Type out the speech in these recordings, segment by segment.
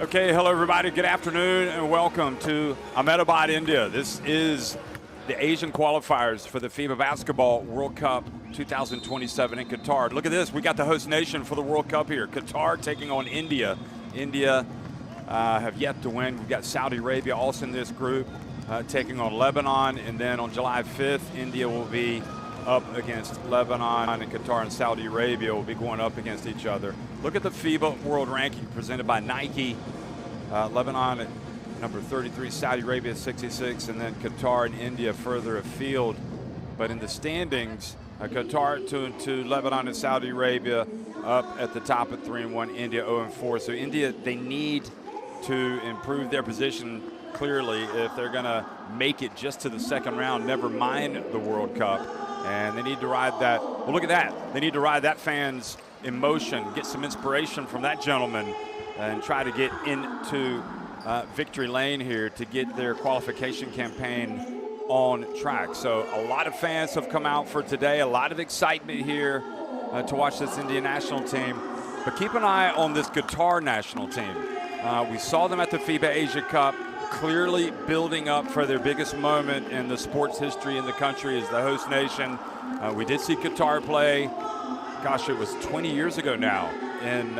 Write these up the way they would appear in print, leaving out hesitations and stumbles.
Okay, hello everybody, good afternoon and welcome to Ahmedabad, India. This is the Asian qualifiers for the FIBA Basketball World Cup 2027 in Qatar. Look at this, we got the host nation for the World Cup here. Qatar taking on India. India have yet to win. We've got Saudi Arabia also in this group taking on Lebanon, and then on July 5th, India will be up against Lebanon, and Qatar and Saudi Arabia will be going up against each other. Look at the FIBA World Ranking presented by Nike. Lebanon at number 33, Saudi Arabia at 66, and then Qatar and India further afield. But in the standings, Qatar 2-2, Lebanon and Saudi Arabia up at the top at 3-1, India 0-4. So India, they need to improve their position clearly if they're gonna make it just to the second round, never mind the World Cup. And they need to ride that, well, look at that. They need to ride that fans' emotion, get some inspiration from that gentleman, and try to get into victory lane here to get their qualification campaign on track. So a lot of fans have come out for today, a lot of excitement here to watch this Indian national team. But keep an eye on this Qatar national team. We saw them at the FIBA Asia Cup, clearly building up for their biggest moment in the sports history in the country as the host nation. We did see Qatar play, gosh, it was 20 years ago now in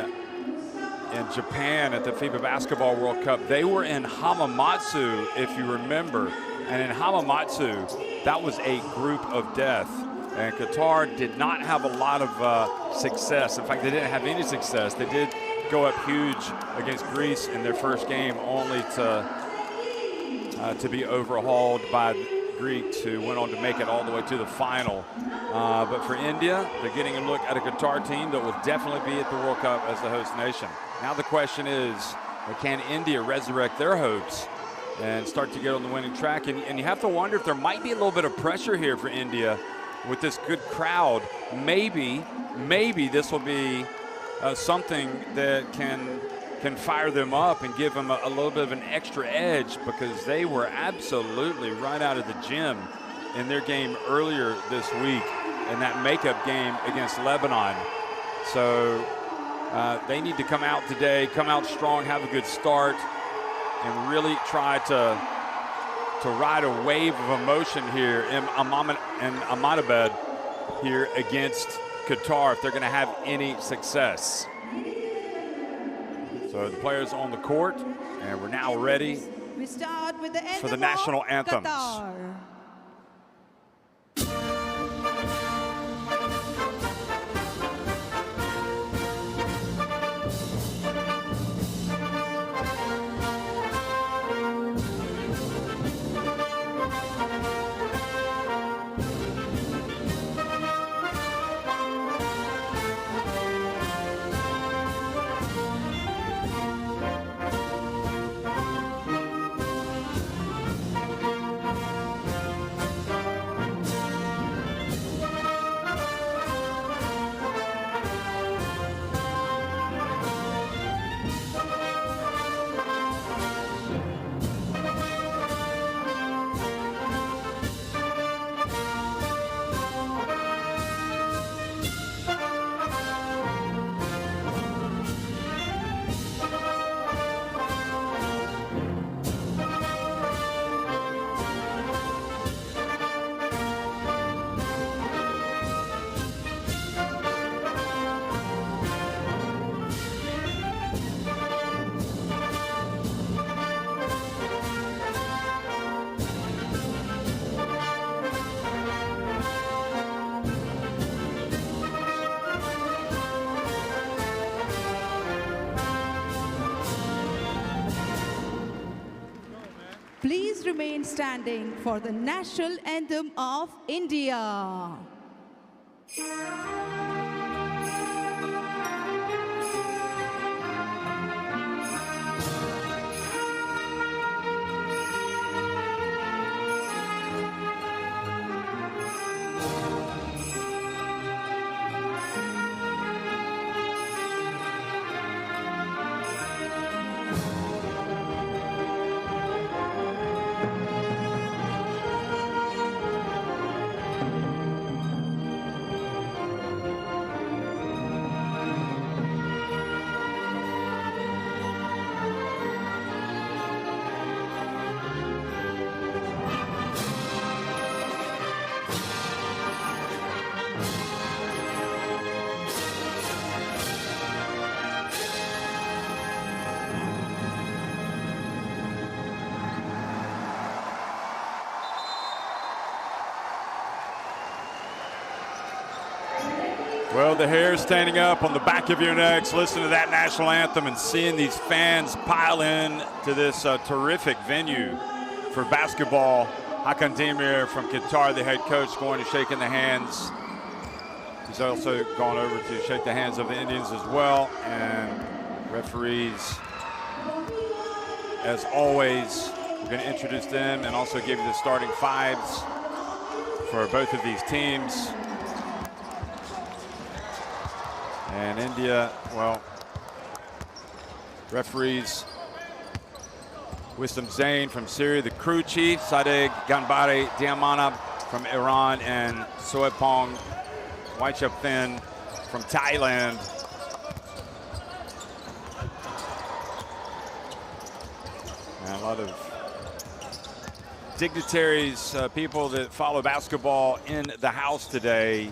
Japan at the FIBA Basketball World Cup. They were in Hamamatsu, if you remember. And in Hamamatsu, that was a group of death. And Qatar did not have a lot of success. In fact, they didn't have any success. They did go up huge against Greece in their first game, only to be overhauled by the Greeks, who went on to make it all the way to the final. But for India, they're getting a look at a Qatar team that will definitely be at the World Cup as the host nation. Now the question is, can India resurrect their hopes and start to get on the winning track? And you have to wonder if there might be a little bit of pressure here for India with this good crowd. Maybe this will be something that can fire them up and give them a little bit of an extra edge, because they were absolutely right out of the gym in their game earlier this week in that makeup game against Lebanon. So they need to come out today, come out strong, have a good start, and really try to ride a wave of emotion here in Ahmedabad here against Qatar if they're going to have any success. So the players on the court, and we're now ready for the national anthems. Qatar. Please remain standing for the national anthem of India. Well, the hair standing up on the back of your necks, listen to that national anthem and seeing these fans pile in to this terrific venue for basketball. Hakan Demir from Qatar, the head coach, going to shake in the hands. He's also gone over to shake the hands of the Indians as well. And referees, as always, we're going to introduce them and also give you the starting fives for both of these teams. And India, well, referees, Wisdom Zain from Syria, the crew chief, Sadegh Ganbari Diamana from Iran, and Soepong Waichapthin from Thailand. And a lot of dignitaries, people that follow basketball in the house today,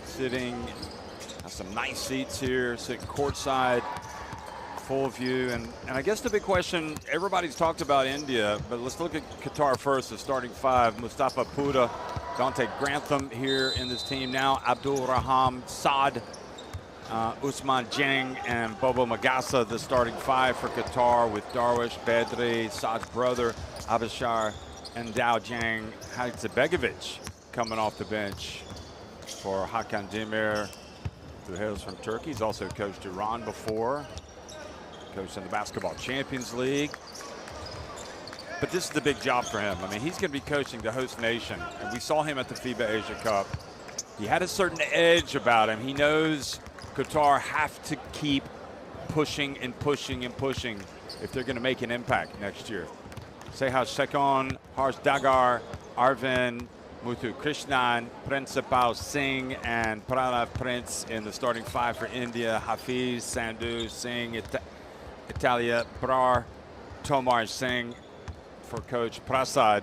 sitting. Some nice seats here, sitting courtside, full view. And I guess the big question, everybody's talked about India, but let's look at Qatar first, the starting five. Mustafa Puda, Dante Grantham here in this team now. Abdul Raham Saad, Usman Jang, and Bobo Magasa, the starting five for Qatar, with Darwish, Bedri, Saad's brother, Abashar, and Dao Jang Hadzibegovic coming off the bench for Hakan Demir, who hails from Turkey. He's also coached Iran before, coached in the Basketball Champions League. But this is the big job for him. I mean, he's going to be coaching the host nation. And we saw him at the FIBA Asia Cup. He had a certain edge about him. He knows Qatar have to keep pushing and pushing and pushing if they're going to make an impact next year. Sehaj Sekon, Harsh Dagar, Arvind Muthu Krishnan, Principal Singh, and Pranav Prince in the starting five for India. Hafiz, Sandhu, Singh, Italia, Brar, Tomar Singh for Coach Prasad.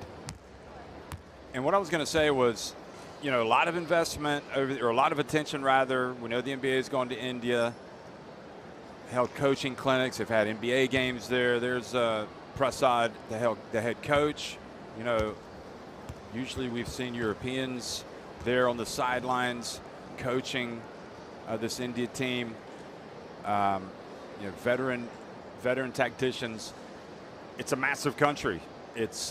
And what I was going to say was, you know, a lot of investment, or a lot of attention rather. We know the NBA is going to India, held coaching clinics. They've had NBA games there. There's Prasad, the head coach. You know, usually we've seen Europeans there on the sidelines coaching this India team. You know, veteran tacticians. It's a massive country. It's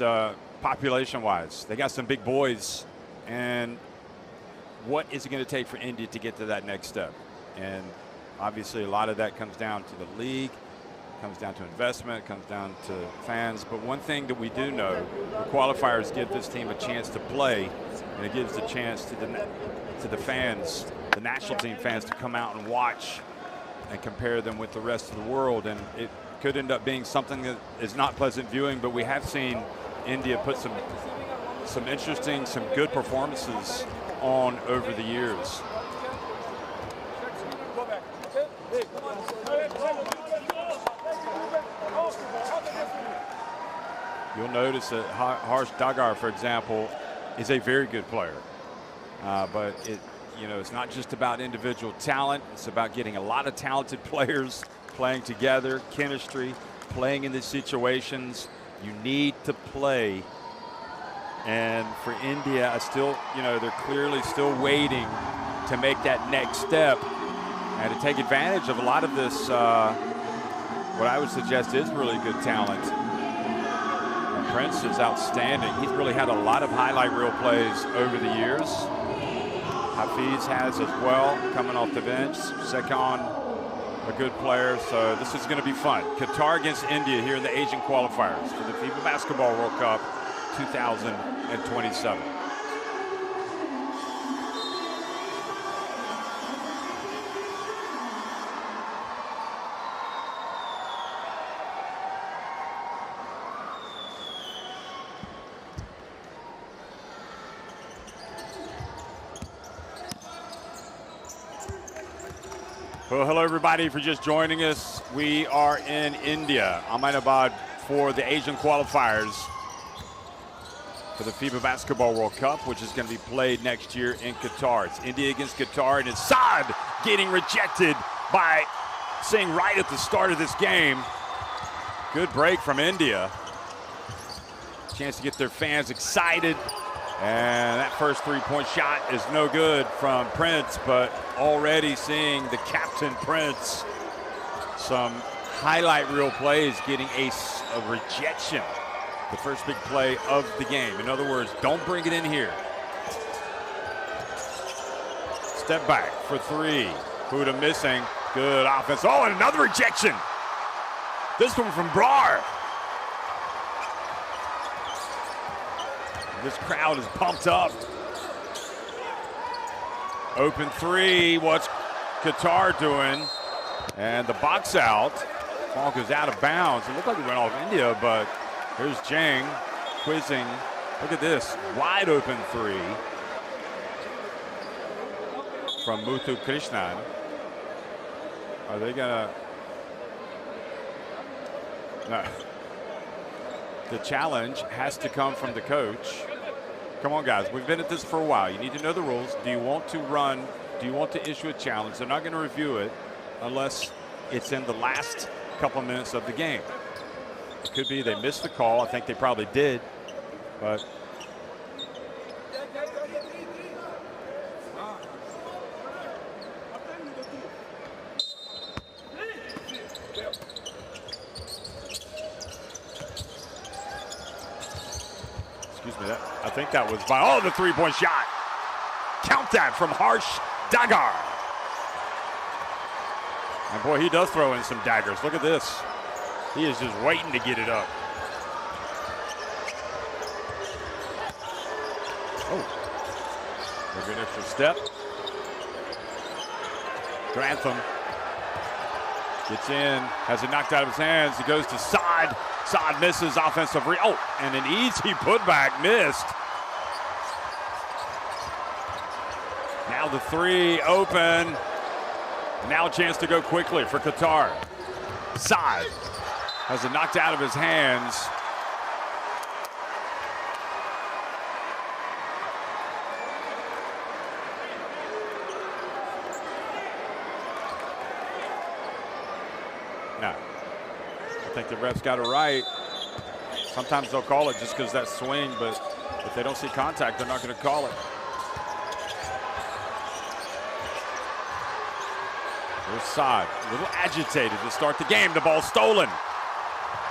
population-wise. They got some big boys. And what is it going to take for India to get to that next step? And obviously a lot of that comes down to the league, comes down to investment, comes down to fans. But one thing that we do know, the qualifiers give this team a chance to play, and it gives the chance to the fans, the national team fans, to come out and watch and compare them with the rest of the world. And it could end up being something that is not pleasant viewing, but we have seen India put some interesting, some good performances on over the years. You'll notice that Harsh Dagar, for example, is a very good player. But it's not just about individual talent. It's about getting a lot of talented players playing together, chemistry, playing in these situations. You need to play. And for India, they're clearly still waiting to make that next step and to take advantage of a lot of this, what I would suggest is really good talent. And Prince is outstanding. He's really had a lot of highlight reel plays over the years. Hafiz has as well, coming off the bench. Sekon, a good player. So this is going to be fun. Qatar against India here in the Asian qualifiers for the FIBA Basketball World Cup 2027. Well, hello everybody. If you're just joining us, we are in India, Ahmedabad, for the Asian qualifiers for the FIBA Basketball World Cup, which is going to be played next year in Qatar. It's India against Qatar, and it's Saad getting rejected by Singh right at the start of this game. Good break from India. Chance to get their fans excited And that first three-point shot is no good from Prince, but already seeing the captain Prince, some highlight reel plays, getting a rejection. The first big play of the game. In other words, don't bring it in here. Step back for three. Huda missing. Good offense. Oh, and another rejection. This one from Brar. This crowd is pumped up. Open three. What's Qatar doing? And the box out. Ball goes out of bounds. It looked like it went off India, but here's Jang quizzing. Look at this. Wide open three from Muthu Krishnan. Are they gonna? No. The challenge has to come from the coach. Come on, guys. We've been at this for a while. You need to know the rules. Do you want to run? Do you want to issue a challenge? They're not going to review it unless it's in the last couple minutes of the game. It could be they missed the call. I think they probably did, but I think that was by, oh, the three-point shot. Count that from Harsh Dagar. And boy, he does throw in some daggers. Look at this. He is just waiting to get it up. Oh, a good extra step. Grantham gets in, has it knocked out of his hands. He goes to Saad. Saad misses offensive oh, and an easy putback missed. Now the three open. Now a chance to go quickly for Qatar. Saad has it knocked out of his hands. No. I think the refs got it right. Sometimes they'll call it just because that swing, but if they don't see contact, they're not going to call it. Here's Saad, a little agitated to start the game. The ball stolen.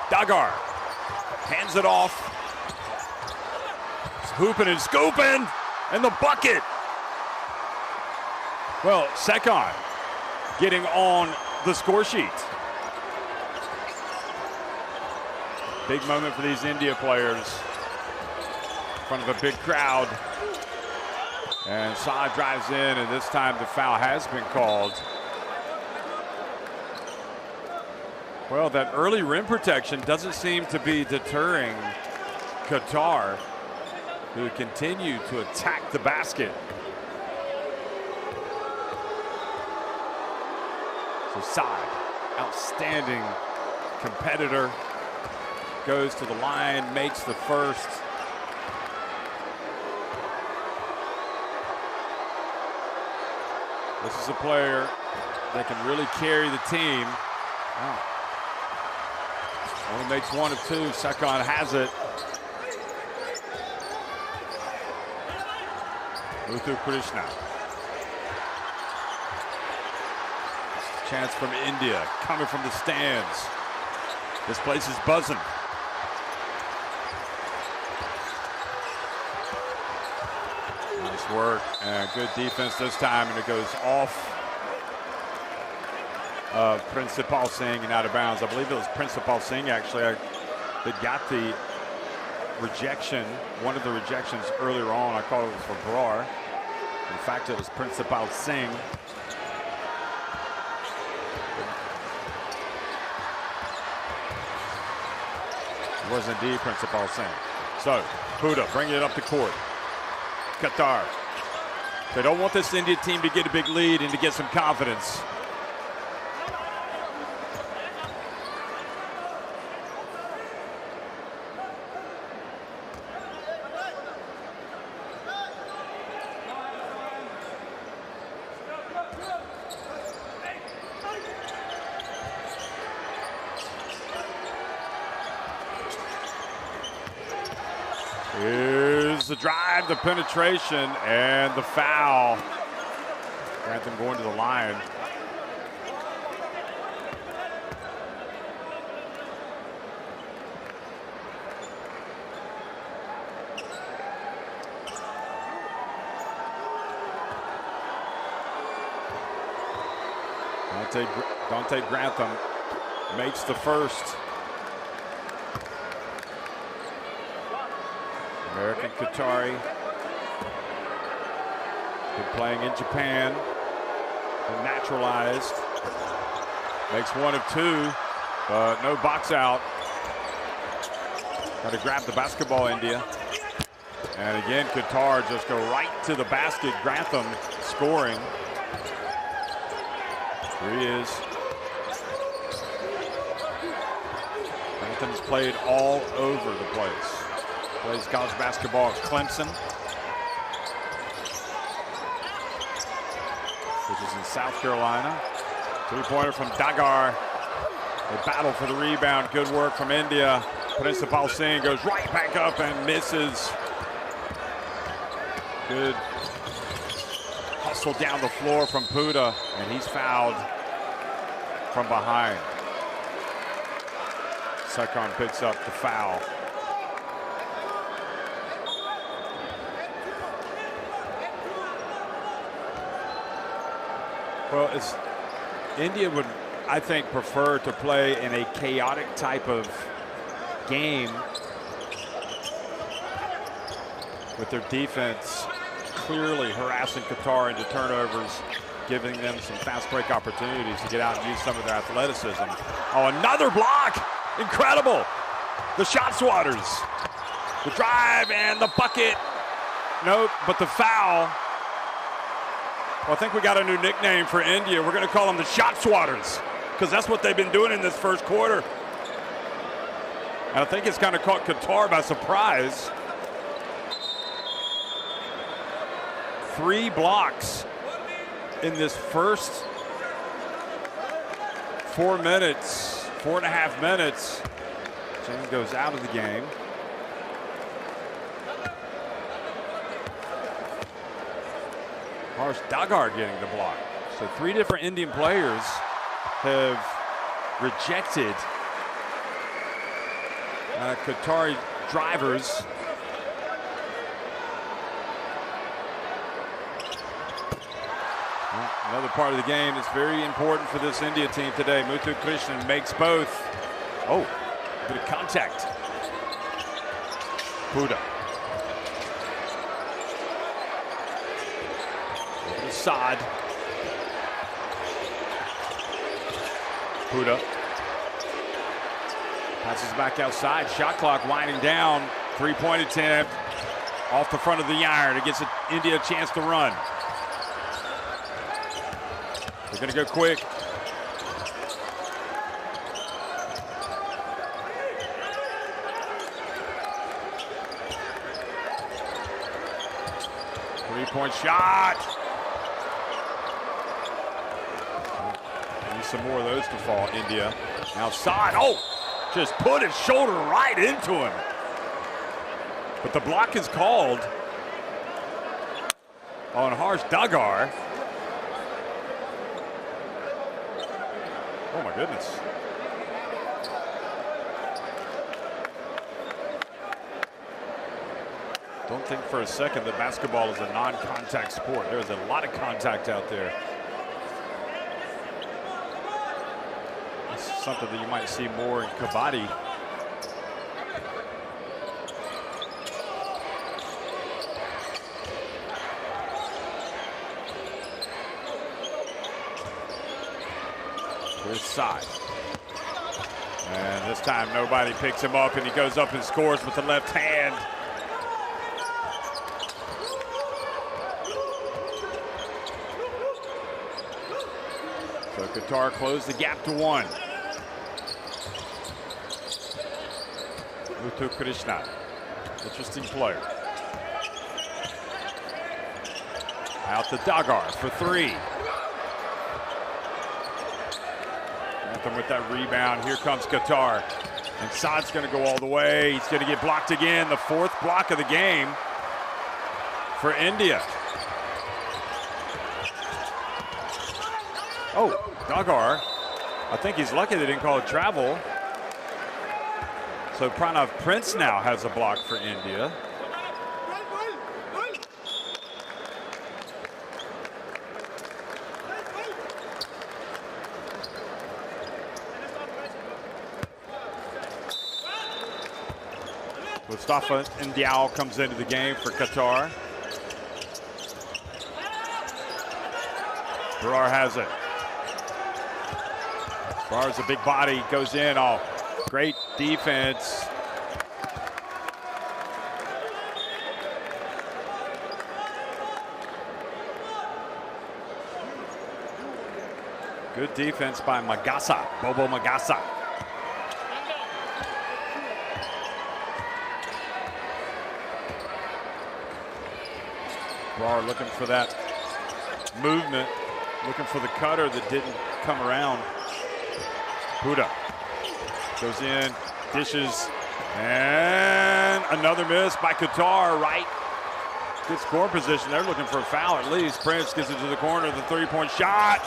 Dagar hands it off. He's hooping and scooping, and the bucket. Well, Sekon getting on the score sheet. Big moment for these India players in front of a big crowd. And Saad drives in, and this time the foul has been called. Well, that early rim protection doesn't seem to be deterring Qatar, who continue to attack the basket. So Saad, outstanding competitor, goes to the line, makes the first. This is a player that can really carry the team. Wow. Only makes one of two. Sekon has it. Muthu Krishna. Chance from India coming from the stands. This place is buzzing. Nice work and good defense this time, and it goes off of Principal Singh and out of bounds. I believe it was Principal Singh actually that got the rejection, one of the rejections earlier on. I called it was for Brar. In fact, it was Principal Singh. It was indeed Principal Singh. So, Huda bringing it up the court. Qatar. They don't want this India team to get a big lead and to get some confidence. Here's There's the drive, the penetration, and the foul. Grantham going to the line. Dante Grantham makes the first. American Qatari. Been playing in Japan. Been naturalized. Makes one of two, but no box out. Got to grab the basketball, India. And again, Qatar just go right to the basket. Grantham scoring. Here he is. Grantham's played all over the place. Plays college basketball at Clemson, which is in South Carolina. Three-pointer from Dagar. They battle for the rebound. Good work from India. Principal Singh goes right back up and misses. Good hustle down the floor from Puda, and he's fouled from behind. Sekon picks up the foul. Well, India would, I think, prefer to play in a chaotic type of game with their defense clearly harassing Qatar into turnovers, giving them some fast break opportunities to get out and use some of their athleticism. Oh, another block! Incredible! The shot swatters. The drive and the bucket. Nope, but the foul. Well, I think we got a new nickname for India. We're going to call them the shot swatters, because that's what they've been doing in this first quarter. And I think it's kind of caught Qatar by surprise. 3 blocks in this first 4 minutes, 4.5 minutes. James goes out of the game. Harsh Dagar getting the block. So 3 different Indian players have rejected Qatari drivers. Well, another part of the game that's very important for this India team today. Muthu Krishnan makes both. Oh, a bit of contact. Puda. Saad. Puda. Passes back outside. Shot clock winding down. 3-point attempt off the front of the iron. It gives India a chance to run. They're going to go quick. Three-point shot. Need some more of those to fall, India. Now Saad, oh, just put his shoulder right into him. But the block is called on Harsh Dagar. Oh my goodness. Don't think for a second that basketball is a non-contact sport. There's a lot of contact out there. This is something that you might see more in kabaddi. Here's Saad. And this time nobody picks him up, and he goes up and scores with the left hand. So Qatar closed the gap to 1. Muthu Krishnan, interesting player. Out to Dagar for 3. Grantham with that rebound. Here comes Qatar. And Saad's going to go all the way. He's going to get blocked again. The 4th block of the game. for India. Oh, Dagar. I think he's lucky they didn't call it travel. So Pranav Prince now has a block for India. Mustafa Ndiaye comes into the game for Qatar. Brar has it. Bar's a big body, goes in. Oh, great defense. Good defense by Magasa, Bobo Magasa. Brar looking for that movement, looking for the cutter that didn't come around. Huda goes in, dishes, and another miss by Qatar, right? Good score position. They're looking for a foul at least. Prince gets it to the corner, the three-point shot.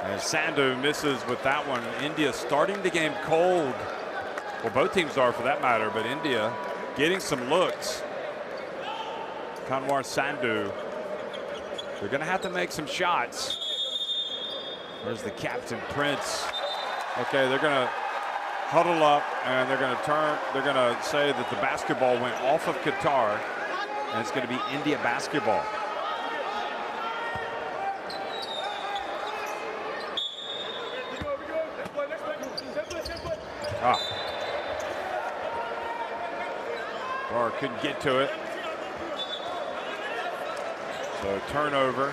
And Sandhu misses with that one. India starting the game cold. Well, both teams are for that matter, but India getting some looks. Kanwar Sandhu. They're going to have to make some shots. There's the captain, Prince. Okay, they're going to huddle up and they're going to turn. They're going to say that the basketball went off of Qatar and it's going to be India basketball. Bar couldn't get to it. So turnover.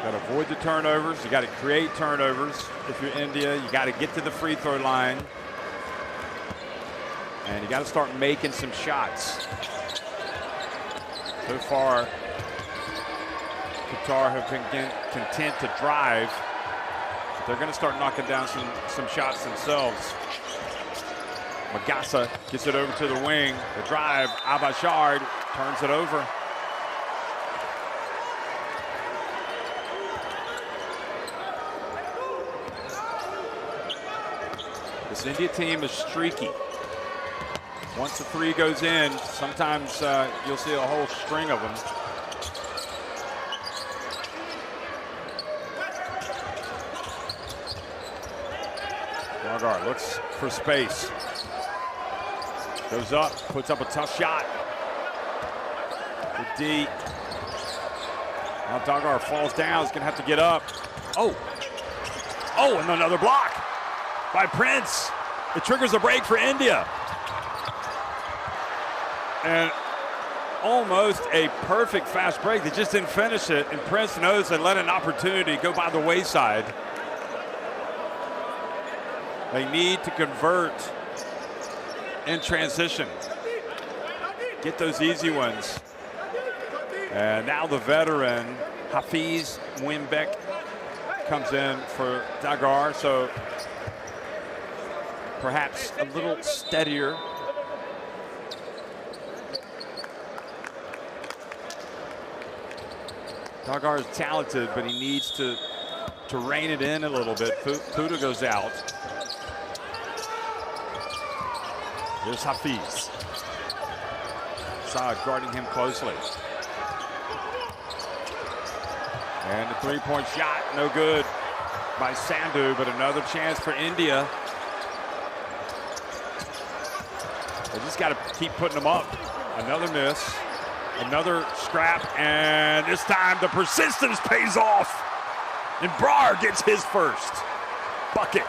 Got to avoid the turnovers. You got to create turnovers. If you're India, you got to get to the free throw line. And you got to start making some shots. So far, Qatar have been content to drive. They're going to start knocking down some shots themselves. Magasa gets it over to the wing. The drive, Abashard turns it over. This India team is streaky. Once the three goes in, sometimes you'll see a whole string of them. Dagar looks for space. Goes up, puts up a tough shot. The D. Now Dagar falls down, he's gonna have to get up. Oh, and another block by Prince. It triggers a break for India. And almost a perfect fast break. They just didn't finish it, and Prince knows they let an opportunity go by the wayside. They need to convert in transition. Get those easy ones. And now the veteran, Hafiz Mwimbek, comes in for Dagar. So perhaps a little steadier. Dagar is talented, but he needs to rein it in a little bit. Puda goes out. Here's Hafiz. Saad guarding him closely. And the three-point shot, no good by Sandhu, but another chance for India. They just got to keep putting them up. Another miss, another scrap, and this time the persistence pays off. And Brar gets his first bucket.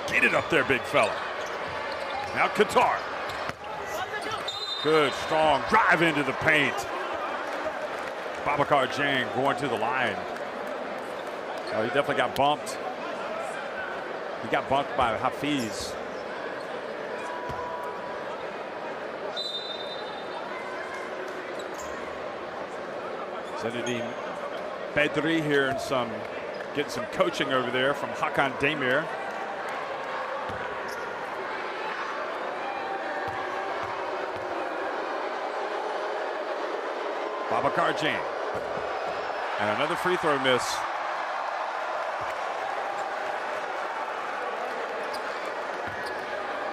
Get it up there, big fella. Now Qatar. Good, strong drive into the paint. Babakar Jang going to the line. Oh, he definitely got bumped. He got bumped by Hafiz. Zinedine Bedri here in some getting some coaching over there from Hakan Demir. Babakarjan. And another free throw miss.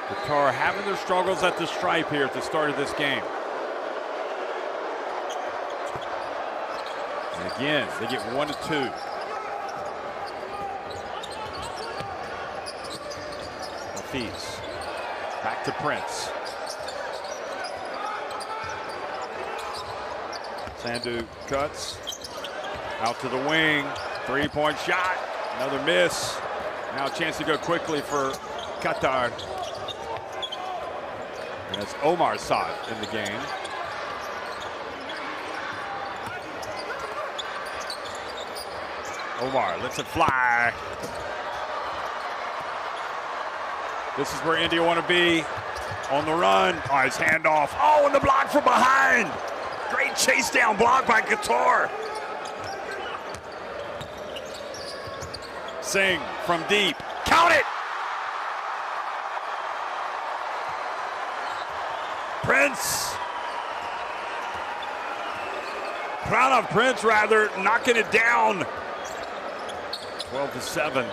Qatar having their struggles at the stripe here at the start of this game. And again, they get 1 to 2. Hafiz. Back to Prince. Sandu cuts. Out to the wing. 3-point shot. Another miss. Now a chance to go quickly for Qatar. And it's Omar Saad in the game. Omar lets it fly. This is where India want to be. On the run. Oh, his handoff. Oh, and the block from behind. Great chase down block by Qatar. Singh from deep. Count it. Prince. Pranav Prince, rather, knocking it down. 12 to 7.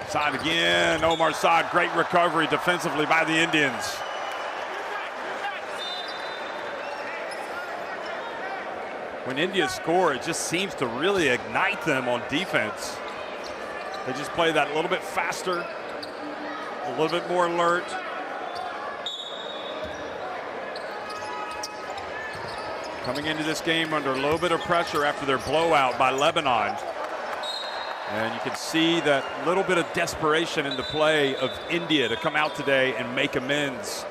Saad again. Omar Saad, great recovery defensively by the Indians. When India score, it just seems to really ignite them on defense. They just play that a little bit faster, a little bit more alert. Coming into this game under a little bit of pressure after their blowout by Lebanon. And you can see that little bit of desperation in the play of India to come out today and make amends.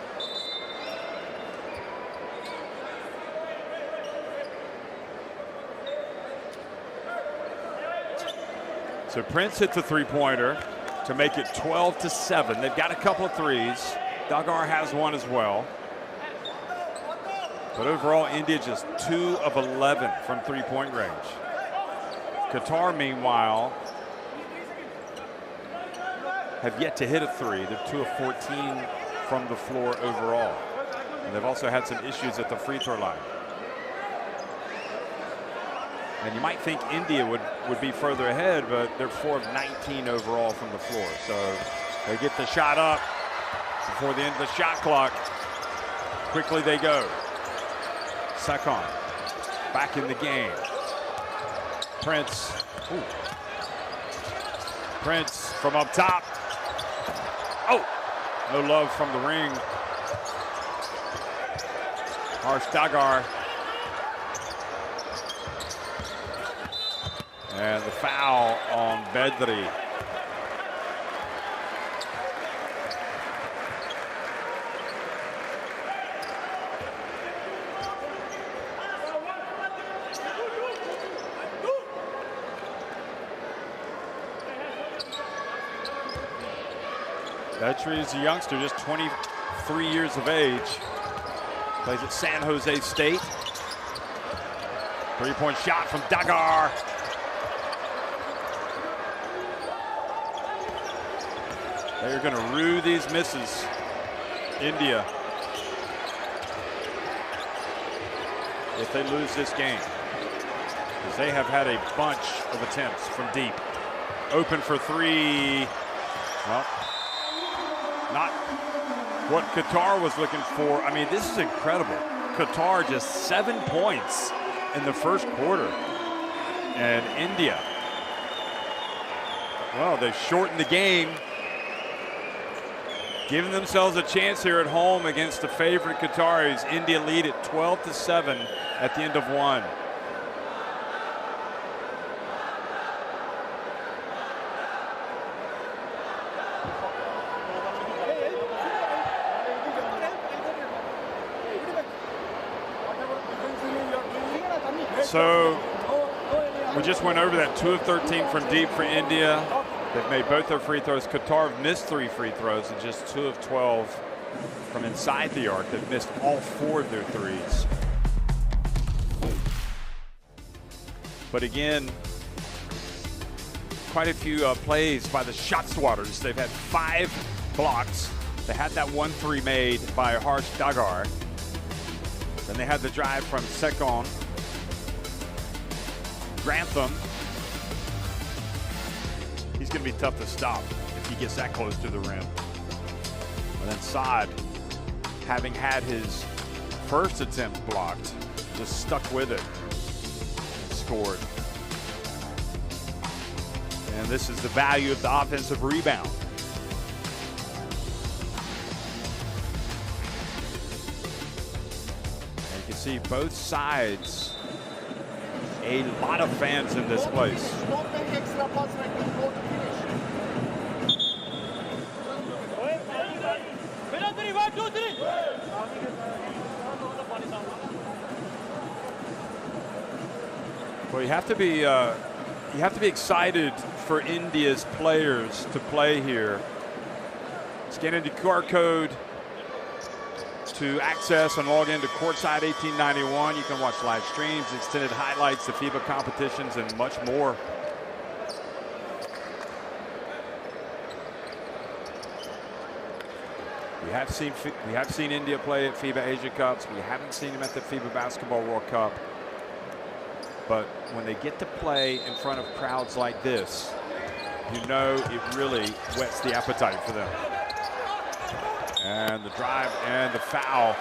So Prince hits a three-pointer to make it 12 to 7. They've got a couple of threes. Dagar has one as well. But overall, India just 2 of 11 from three-point range. Qatar, meanwhile, have yet to hit a three. They're 2 of 14 from the floor overall. And they've also had some issues at the free throw line. And you might think India would be further ahead, but they're 4 of 19 overall from the floor. So they get the shot up before the end of the shot clock. Quickly they go. Sakon back in the game. Prince. Ooh. Prince from up top. Oh, no love from the ring. Harsh Dagar. And the foul on Bedri. Bedri is a youngster, just 23 years of age. Plays at San Jose State. Three-point shot from Dagar. They're going to rue these misses, India, if they lose this game, because they have had a bunch of attempts from deep. Open for three. Well, not what Qatar was looking for. I mean, this is incredible. Qatar just 7 points in the first quarter. And India, well, they've shortened the game, giving themselves a chance here at home against the favorite Qataris. India lead at 12 to 7 at the end of one. So we just went over that 2 of 13 from deep for India. They've made both their free throws. Qatar have missed 3 free throws and just 2 of 12 from inside the arc. They've missed all 4 of their threes. But again, quite a few plays by the shot swatters. They've had 5 blocks. They had that 1-3 made by Harsh Dagar. Then they had the drive from Sekon. Grantham. He's going to be tough to stop if he gets that close to the rim. And then Saad, having had his first attempt blocked, just stuck with it and scored. And this is the value of the offensive rebound. And you can see both sides, a lot of fans in this place. Well, you have to be excited for India's players to play here. Scan in the QR code to access and log into Courtside 1891. You can watch live streams, extended highlights, the FIBA competitions, and much more. We have seen India play at FIBA Asia Cups. We haven't seen them at the FIBA Basketball World Cup. But when they get to play in front of crowds like this, you know it really whets the appetite for them. And the drive and the foul.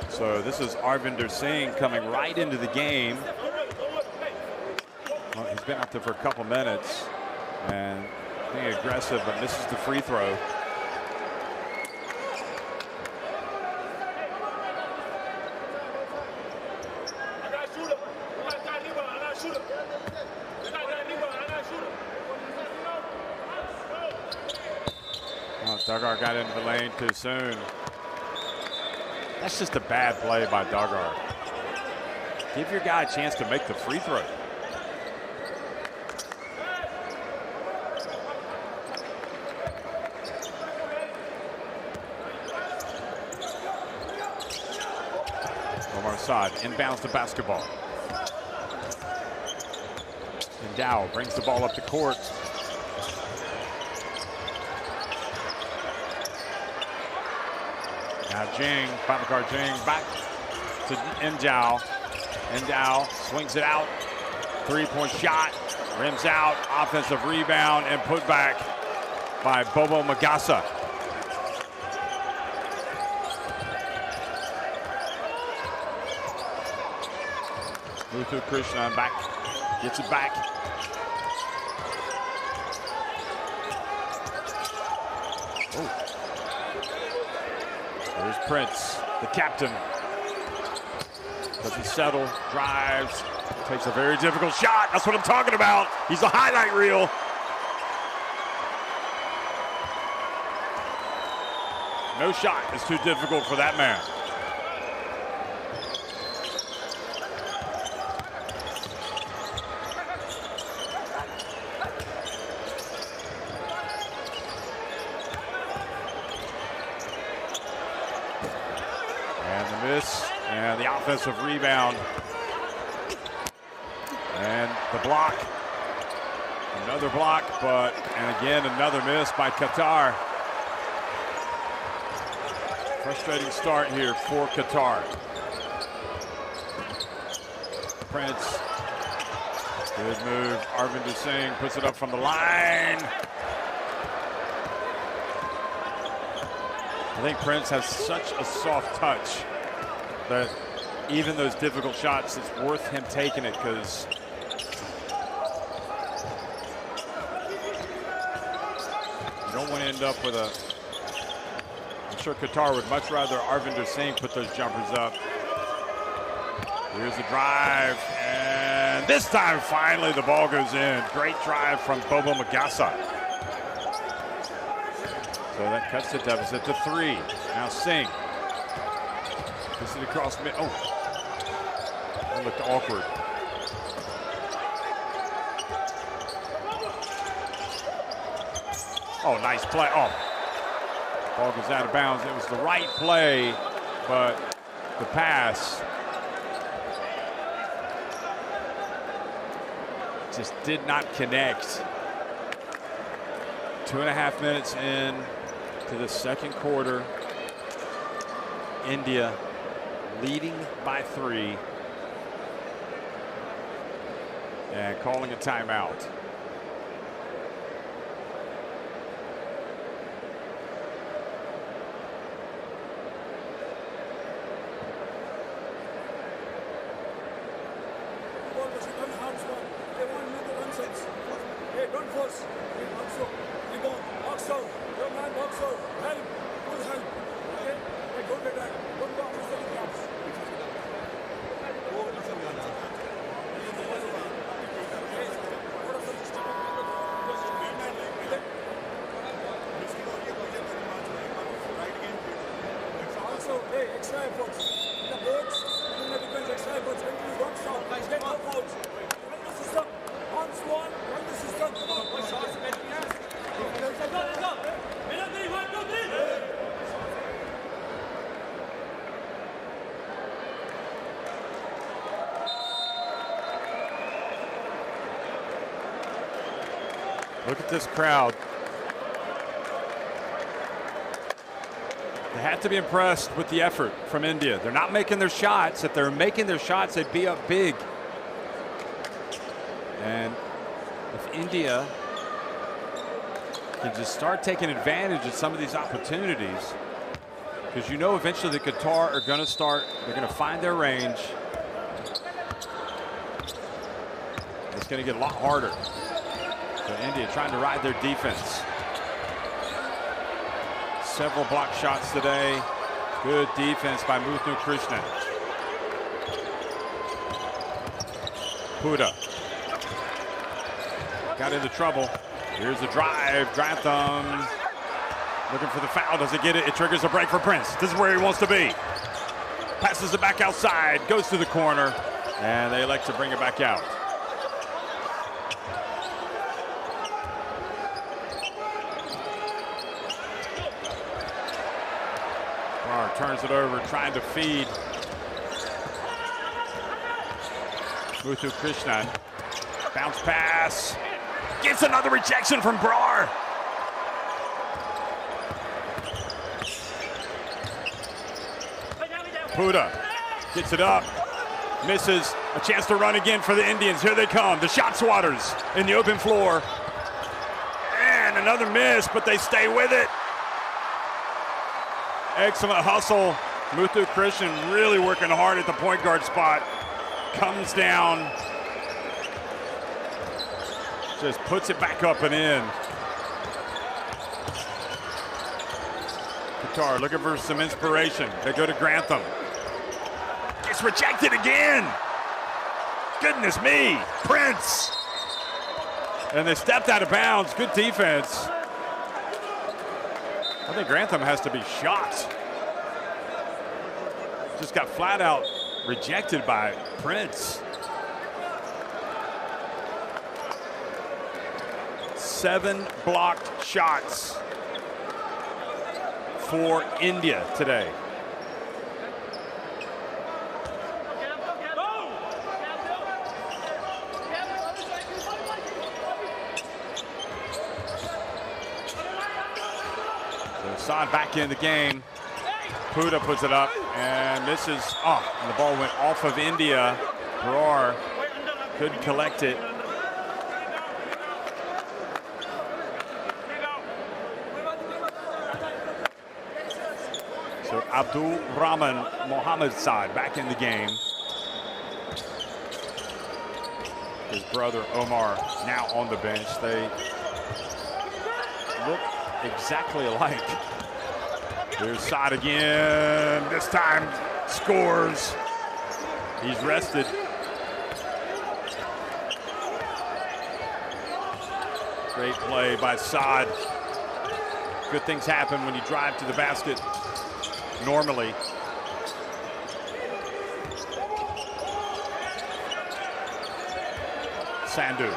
So this is Arvinder Singh coming right into the game. Well, he's been out there for a couple minutes and being aggressive, but misses the free throw. Oh, Dagar got into the lane too soon. That's just a bad play by Dagar. Give your guy a chance to make the free throw. Omar Saad inbounds the basketball. And Dow brings the ball up the court. Now Jing, Babakar Jing back to Endow. Endow swings it out. 3-point shot, rims out, offensive rebound, and put back by Bobo Magasa. Muthu Krishna back, gets it back. Oh. There's Prince, the captain. Doesn't settle, drives, takes a very difficult shot. That's what I'm talking about. He's a highlight reel. No shot is too difficult for that man. And the miss, and the offensive rebound. And the block. Another block, and again, another miss by Qatar. Frustrating start here for Qatar. Prince, good move. Arvinder Singh puts it up from the line. I think Prince has such a soft touch that even those difficult shots, it's worth him taking it, because you don't want to end up with a, I'm sure Qatar would much rather Arvinder Singh put those jumpers up. Here's the drive, and this time finally the ball goes in. Great drive from Bobo Magasa. So that cuts the deficit to 3. Now Singh. Puts it across mid. Oh, that looked awkward. Oh, nice play. Oh, ball goes out of bounds. It was the right play, but the pass just did not connect. 2.5 minutes in to the second quarter. India leading by 3 and calling a timeout. Look at this crowd. They have to be impressed with the effort from India. They're not making their shots. If they're making their shots, they'd be up big. And if India can just start taking advantage of some of these opportunities, because you know eventually the Qatar are going to start, they're going to find their range. It's going to get a lot harder. So India trying to ride their defense. Several block shots today. Good defense by Muthu Krishnan. Puda got into trouble. Here's the drive. Grantham looking for the foul. Does he get it? It triggers a break for Prince. This is where he wants to be. Passes it back outside. Goes to the corner. And they elect to bring it back out. Turns it over, trying to feed Muthu Krishnan. Bounce pass. Gets another rejection from Brar. Puda gets it up. Misses. A chance to run again for the Indians. Here they come. The shot swatters in the open floor. And another miss, but they stay with it. Excellent hustle. Muthu Krishnan really working hard at the point guard spot. Comes down. Just puts it back up and in. Qatar looking for some inspiration. They go to Grantham. Gets rejected again. Goodness me. Prince. And they stepped out of bounds. Good defense. I think Grantham has to be shot. Just got flat out rejected by Prince. 7 blocked shots for India today. Saad back in the game. Puda puts it up and misses. Oh, and the ball went off of India. Brar couldn't collect it. So Abdul Rahman Mohammad Saad back in the game. His brother Omar now on the bench. They look exactly alike. Here's Saad again. This time scores. He's rested. Great play by Saad. Good things happen when you drive to the basket normally. Sandhu.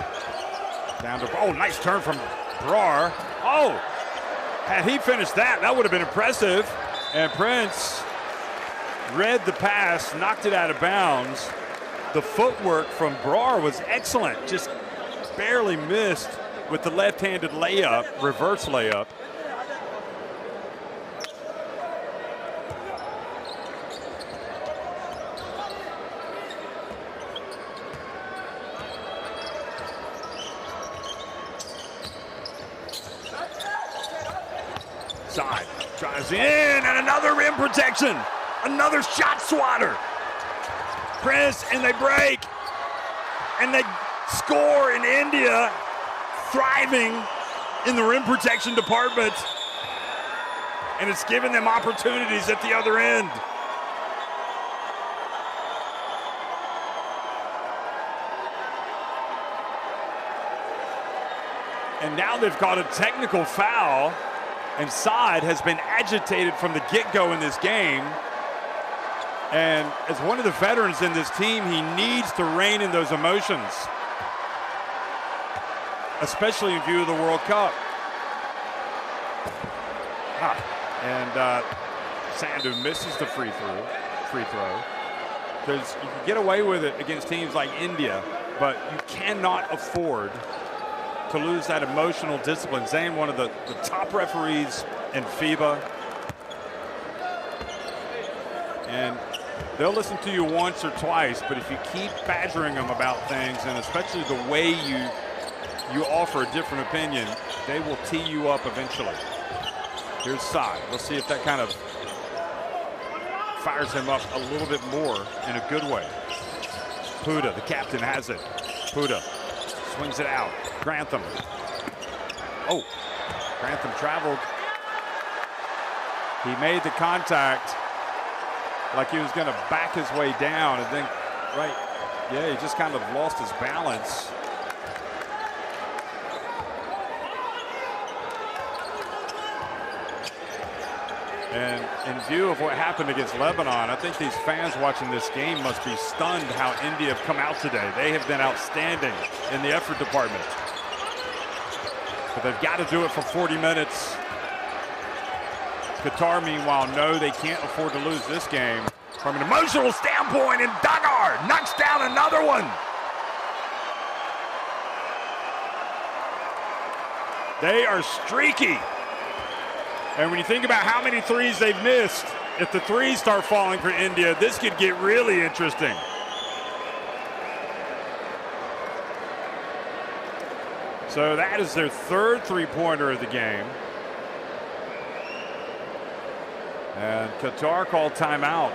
Down to, oh, nice turn from Brar. Oh, Had he finished that, that would have been impressive. And Prince read the pass, knocked it out of bounds. The footwork from Brar was excellent, just barely missed with the left-handed layup, reverse layup. Side drives in, and another rim protection. Another shot swatter. Prince, and they break. And they score in India, thriving in the rim protection department. And it's giving them opportunities at the other end. And now they've got a technical foul. And Saad has been agitated from the get-go in this game. And as one of the veterans in this team, he needs to rein in those emotions, especially in view of the World Cup. And Sandhu misses the free throw. Because you can get away with it against teams like India, but you cannot afford to lose that emotional discipline. Zayn, one of the top referees in FIBA. And they'll listen to you once or twice, but if you keep badgering them about things, and especially the way you offer a different opinion, they will tee you up eventually. Here's Saad. We'll see if that kind of fires him up a little bit more in a good way. Puda, the captain, has it. Puda swings it out. Grantham. Oh, Grantham traveled. He made the contact like he was going to back his way down, and then, he just kind of lost his balance. And in view of what happened against Lebanon, I think these fans watching this game must be stunned how India have come out today. They have been outstanding in the effort department. But they've got to do it for 40 minutes. Qatar, meanwhile, know they can't afford to lose this game. From an emotional standpoint, and Dagar knocks down another one. They are streaky. And when you think about how many threes they've missed, if the threes start falling for India, this could get really interesting. So that is their third three-pointer of the game. And Qatar called timeout.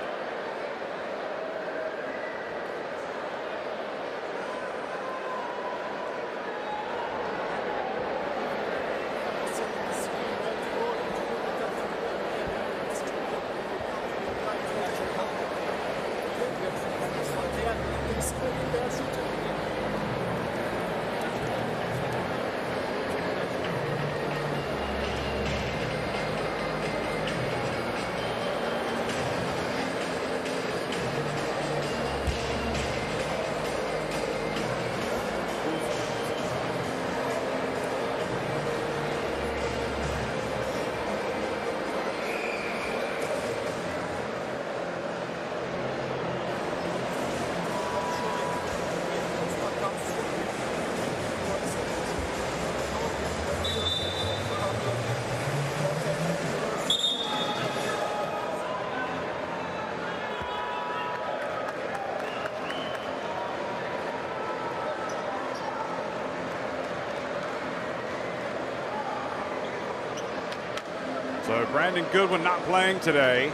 So Brandon Goodwin not playing today.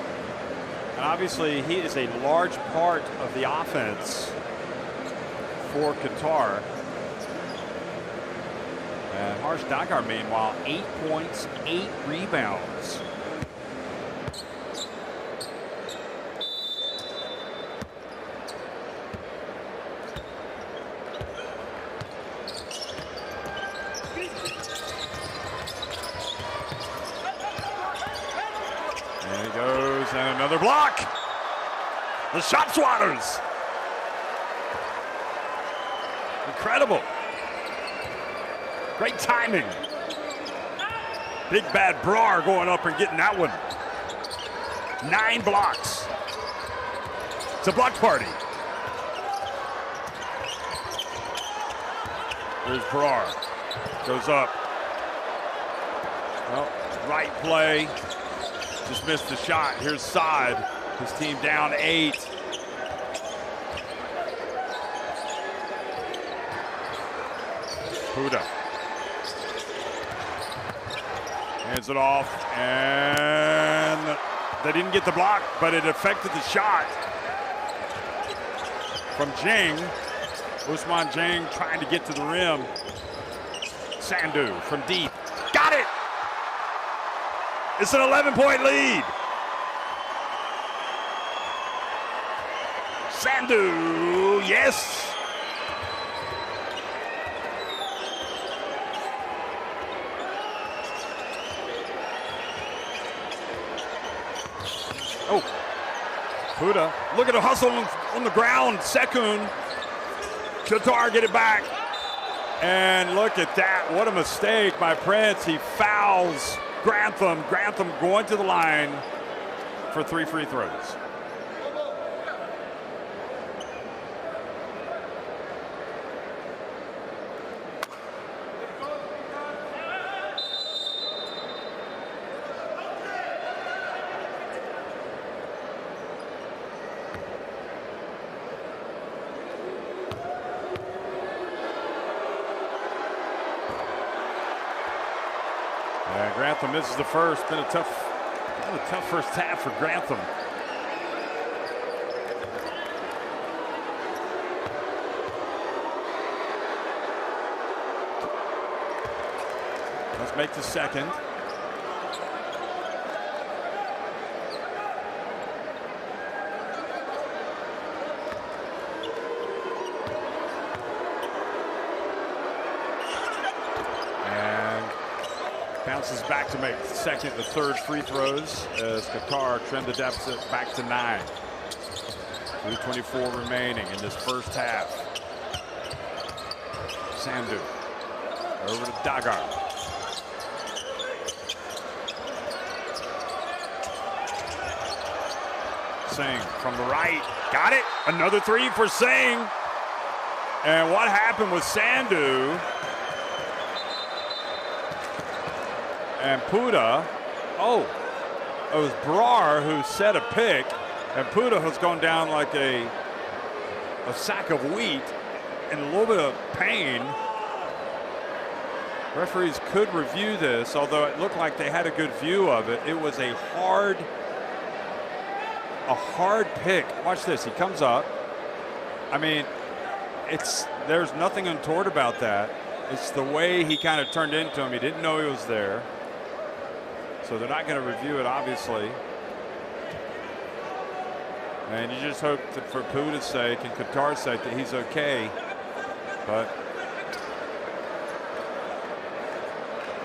And obviously he is a large part of the offense for Qatar. And Harsh Dagar, meanwhile, 8 points, 8 rebounds. There he goes, and another block. The shot swatters. Incredible. Great timing. Big bad Brar going up and getting that one. 9 blocks. It's a block party. There's Brar. Goes up. Well, right play. Just missed the shot. Here's Saad. His team down 8. Puda. Hands it off, and they didn't get the block, but it affected the shot from Jing. Usman Jing trying to get to the rim. Sandhu from deep. Got it! It's an 11-point lead. Sandhu, yes! Oh, Puda, look at the hustle on the ground. Sekun, Qatar get it back. And look at that, what a mistake by Prince. He fouls Grantham. Grantham going to the line for 3 free throws. Grantham misses the first. Been a tough first half for Grantham. Let's make the second. Bounces back to make the second and third free throws as Qatar trimmed the deficit back to 9. 3:24 remaining in this first half. Sandhu over to Dagar. Singh from the right. Got it. Another 3 for Singh. And what happened with Sandhu and Puda? Oh, it was Brar who set a pick, and Puda has gone down like a sack of wheat in a little bit of pain. Referees could review this, although it looked like they had a good view of it. It was a hard pick. Watch this, he comes up. I mean, there's nothing untoward about that. It's the way he kind of turned into him. He didn't know he was there. So they're not going to review it, obviously. And you just hope that for Puda's sake and Qatar's sake that he's okay. But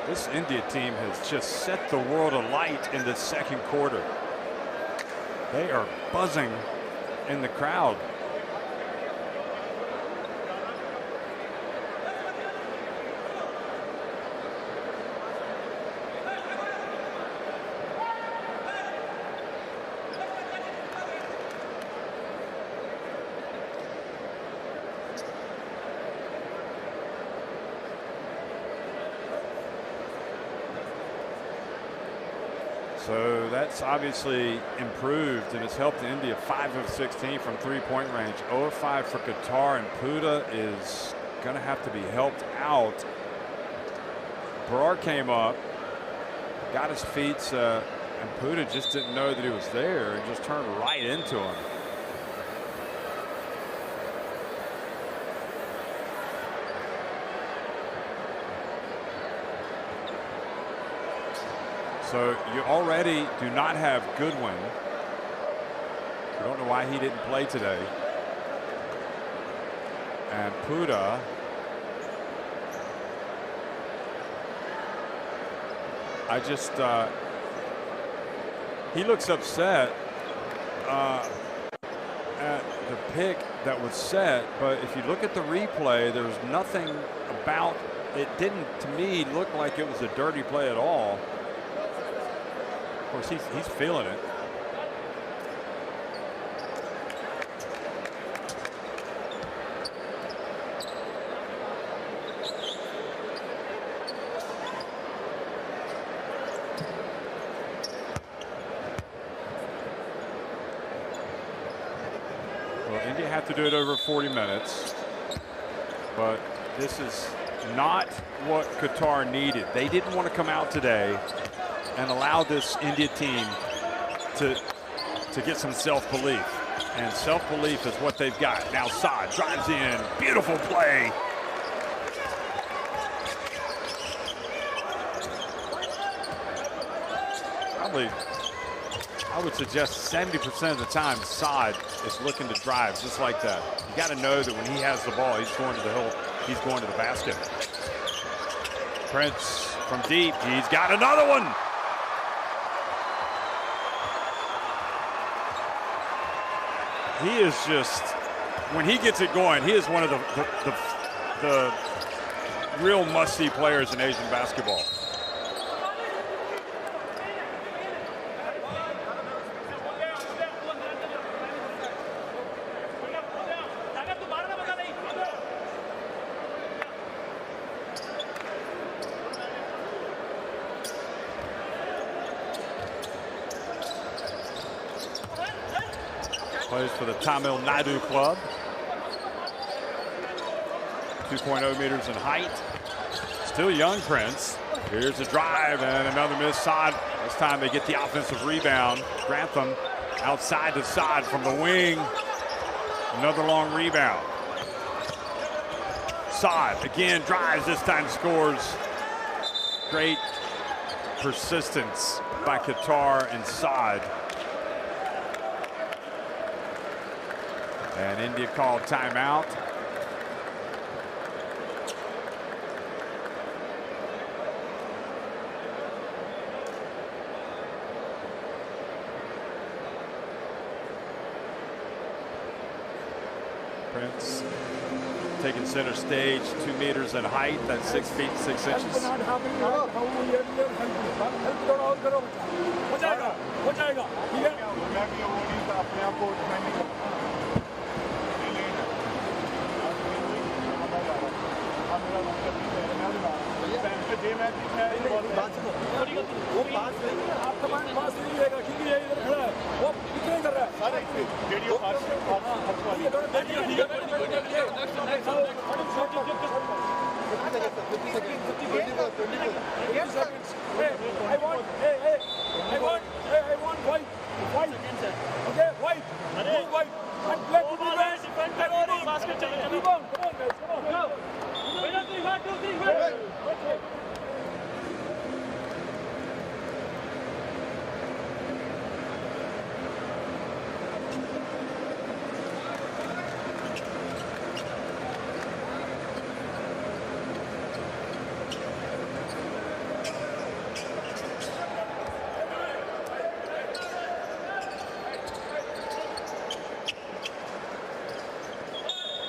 this India team has just set the world alight in the second quarter. They are buzzing in the crowd. So that's obviously improved, and it's helped India 5 of 16 from 3-point range. 0 of 5 for Qatar, and Puda is going to have to be helped out. Brar came up, got his feet, and Puda just didn't know that he was there and just turned right into him. So you already do not have Goodwin. I don't know why he didn't play today. And Puda. He looks upset at the pick that was set, but if you look at the replay, there's nothing about it. Didn't, to me, look like it was a dirty play at all. course, he's feeling it. Well, India had to do it over 40 minutes, but this is not what Qatar needed. They didn't want to come out today and allow this India team to get some self-belief. And self-belief is what they've got. Now Saad drives in, beautiful play. Probably, I would suggest 70% of the time Saad is looking to drive just like that. You got to know that when he has the ball, he's going to the hill, he's going to the basket. Prince from deep, he's got another one. He is just, when he gets it going, he is one of the real must-see players in Asian basketball. Plays for the Tamil Nadu club. 2.0 meters in height. Still young Prince. Here's a drive and another miss. Saad, this time they get the offensive rebound. Grantham outside to Saad from the wing. Another long rebound. Saad again drives, this time scores. Great persistence by Qatar and Saad. And India called timeout. Prince taking center stage, 2 meters in height, that's 6 feet 6 inches.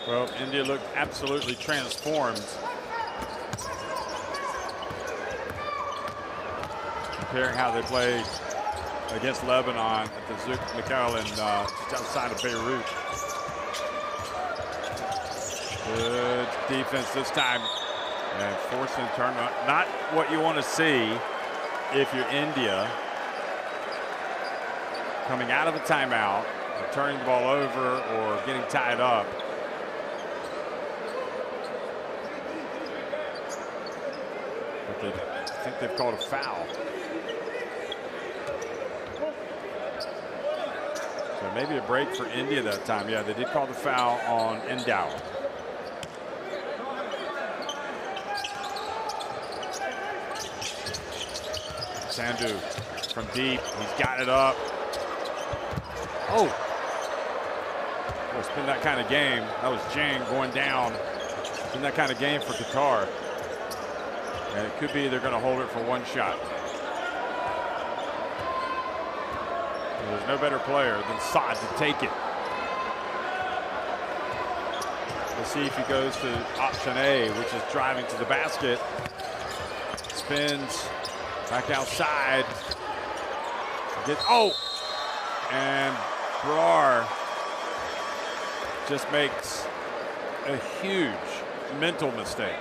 Well, India looked absolutely transformed. Comparing how they played against Lebanon at the Zouk Mikhail just outside of Beirut. Good defense this time. And forcing a turnover. Not what you want to see if you're India. Coming out of a timeout, or turning the ball over, or getting tied up. I think they've called a foul. So maybe a break for India that time. Yeah, they did call the foul on Endow. Sandhu from deep, he's got it up. Oh, well, it's been that kind of game. That was Jang going down. It's been that kind of game for Qatar. And it could be they're going to hold it for one shot. And there's no better player than Saad to take it. We'll see if he goes to option A, which is driving to the basket. Spins back outside. And Brar just makes a huge mental mistake.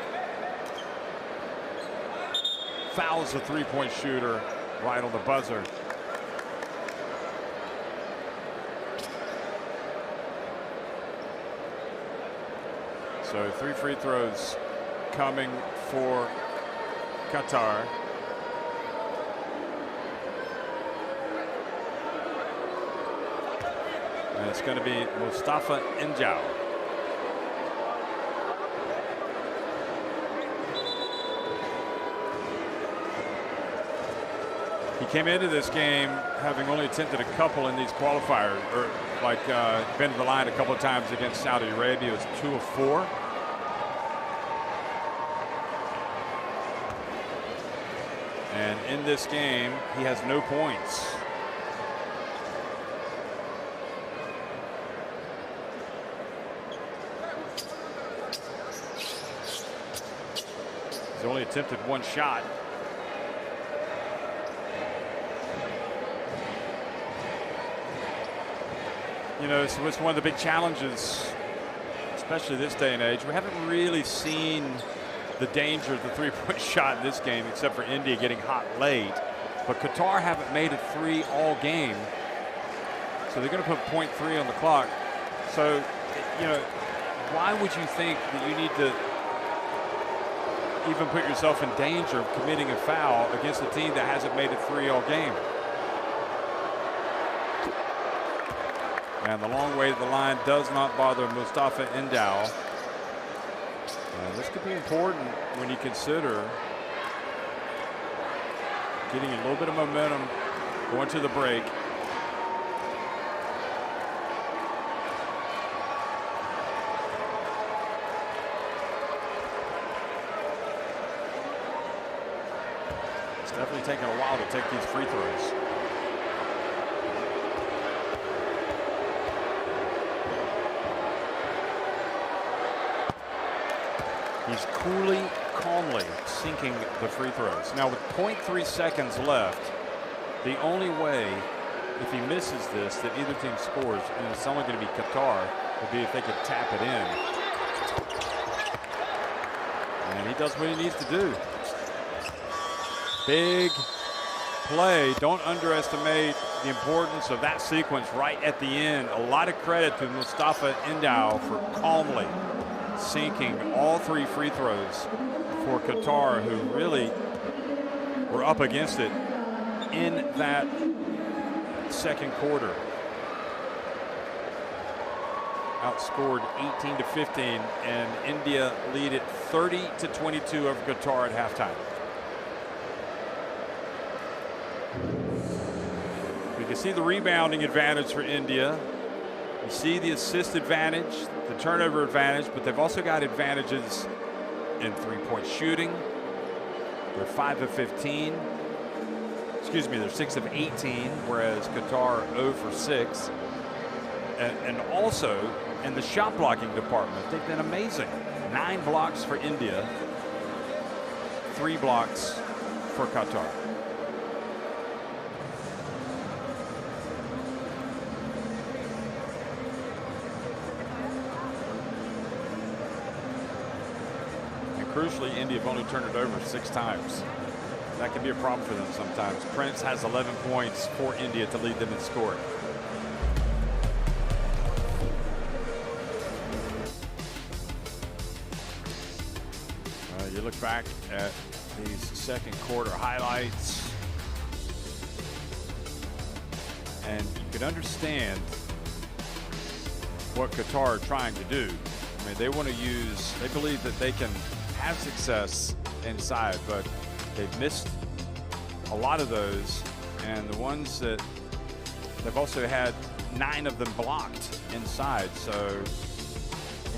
Fouls the three-point shooter right on the buzzer. So 3 free throws coming for Qatar. And it's going to be Mustafa Njau. He came into this game having only attempted a couple in these qualifiers, or been to the line a couple of times against Saudi Arabia. It was 2 of 4. And in this game, he has no points. He's only attempted 1 shot. You know, so it's one of the big challenges, especially this day and age. We haven't really seen the danger of the three-point shot in this game, except for India getting hot late. But Qatar haven't made a 3 all game, so they're going to put .3 on the clock. So, you know, why would you think that you need to even put yourself in danger of committing a foul against a team that hasn't made a 3 all game? And the long way to the line does not bother Mustafa Njau. This could be important when you consider getting a little bit of momentum going to the break. It's definitely taking a while to take these free throws. He's coolly, calmly sinking the free throws. Now with .3 seconds left, the only way, if he misses this, that either team scores, and it's only going to be Qatar, would be if they could tap it in. And he does what he needs to do. Big play. Don't underestimate the importance of that sequence right at the end. A lot of credit to Mustafa Njau for calmly sinking all 3 free throws for Qatar, who really were up against it in that second quarter. Outscored 18-15, and India lead it 30-22 over Qatar at halftime. We can see the rebounding advantage for India. You see the assist advantage, the turnover advantage, but they've also got advantages in three-point shooting. They're 5 of 15. Excuse me, they're 6 of 18, whereas Qatar 0 for 6. And also in the shot blocking department, they've been amazing. 9 blocks for India, 3 blocks for Qatar. Crucially, India have only turned it over 6 times. That can be a problem for them sometimes. Prince has 11 points for India to lead them in scoring. You look back at these second quarter highlights, and you can understand what Qatar are trying to do. I mean, they want to use, they believe that they can have success inside, but they've missed a lot of those, and the ones that they've also had 9 of them blocked inside. So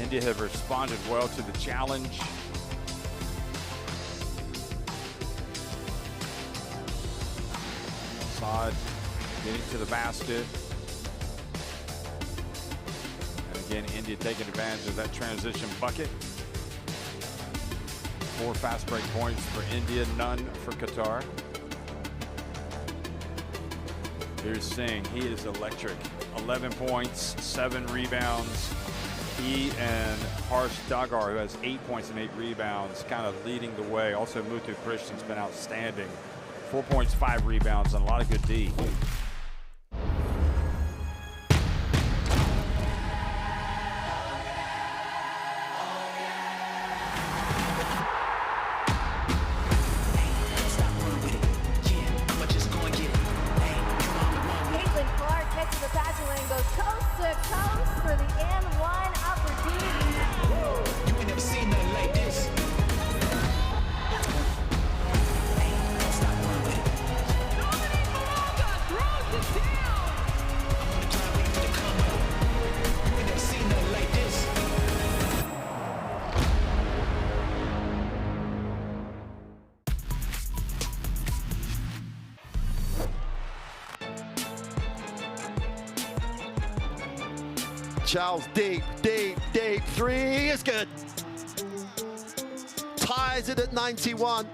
India have responded well to the challenge. Saad getting to the basket, and again India taking advantage of that transition bucket. 4 fast break points for India, none for Qatar. Here's Singh. He is electric. 11 points, 7 rebounds. He and Harsh Dagar, who has 8 points and 8 rebounds, kind of leading the way. Also, Muthu Christian's been outstanding. 4 points, 5 rebounds, and a lot of good D. Charles, deep three is good. Ties it at 91.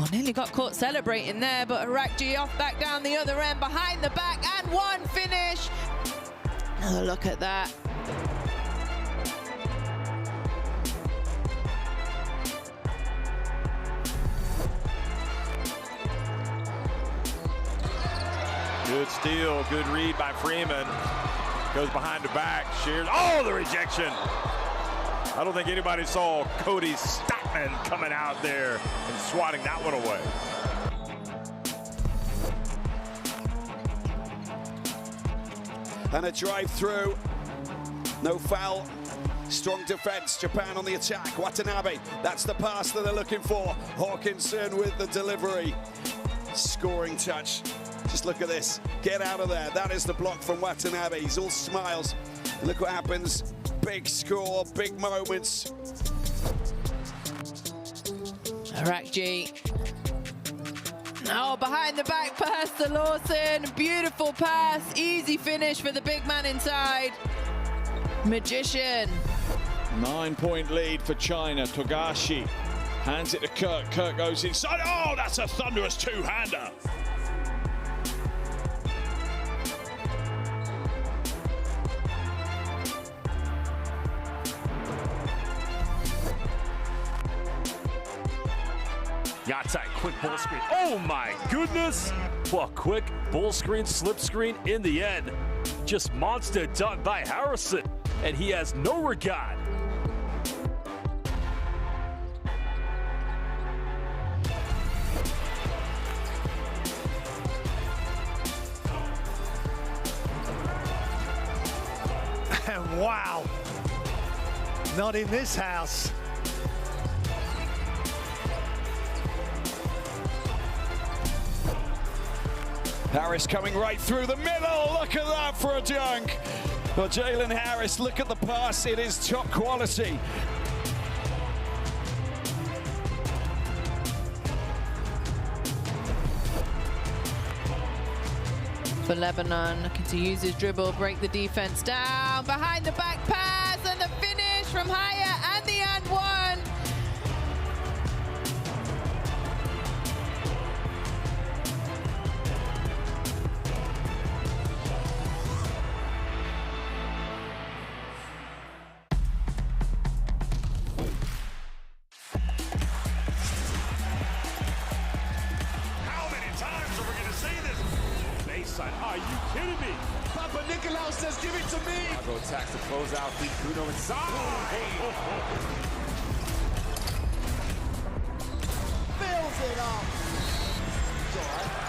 Well, nearly got caught celebrating there, but Arakji off back down the other end, behind the back, and one finish. Another look at that. Good steal, good read by Freeman. Goes behind the back, shears. Oh, the rejection. I don't think anybody saw Cody Stockman coming out there and swatting that one away. And a drive through. No foul. Strong defense. Japan on the attack. Watanabe. That's the pass that they're looking for. Hawkinson with the delivery. Scoring touch. Just look at this. Get out of there. That is the block from Watanabe. He's all smiles. And look what happens. Big score, big moments. Arakji. Oh, behind the back pass to Lawson. Beautiful pass. Easy finish for the big man inside. Magician. 9-point lead for China. Togashi hands it to Kirk. Kirk goes inside. Oh, that's a thunderous two-hander. Yatai, quick ball screen. Oh my goodness! Well, quick ball screen, slip screen in the end. Just monster done by Harrison, and he has no regard. And wow, not in this house. Harris coming right through the middle. Look at that for a dunk. Well, Jalen Harris, look at the pass. It is top quality. For Lebanon, looking to use his dribble, break the defense down. Behind the back pass and the finish from Haya and the and one. Are you kidding me? Papa Nicolau says, give it to me. Go attacks to close out. Feet Kuno inside. Fills it up. It's all right.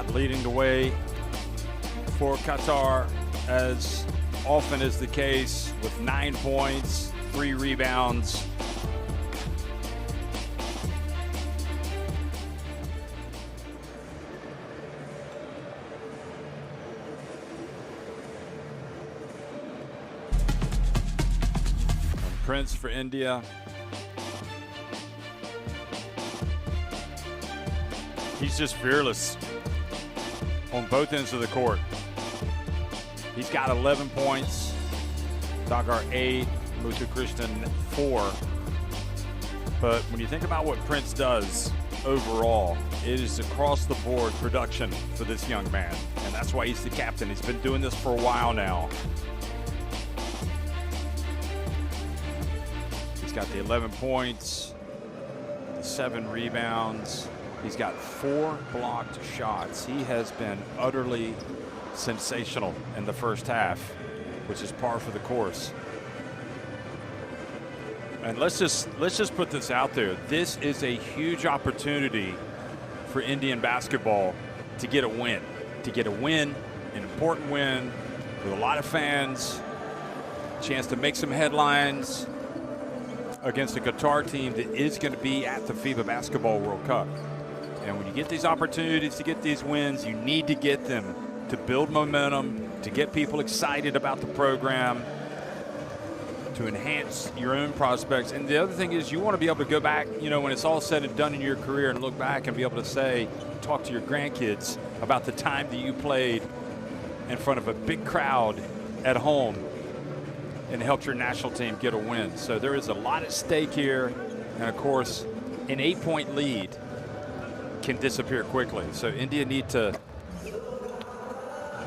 Rashad leading the way for Qatar, as often is the case, with 9 points, 3 rebounds. Prince for India. He's just fearless on both ends of the court. He's got 11 points, Dagar 8, Muthu Krishnan 4. But when you think about what Prince does overall, it is across the board production for this young man. And that's why he's the captain. He's been doing this for a while now. He's got the 11 points, the 7 rebounds. He's got 4 blocked shots. He has been utterly sensational in the first half, which is par for the course. And let's just put this out there. This is a huge opportunity for Indian basketball to get a win. An important win with a lot of fans, a chance to make some headlines against a Qatar team that is going to be at the FIBA Basketball World Cup. And when you get these opportunities to get these wins, you need to get them to build momentum, to get people excited about the program, to enhance your own prospects. And the other thing is, you want to be able to go back, you know, when it's all said and done in your career, and look back and be able to say, talk to your grandkids about the time that you played in front of a big crowd at home and helped your national team get a win. So there is a lot at stake here. And of course, an 8-point lead can disappear quickly. So India need to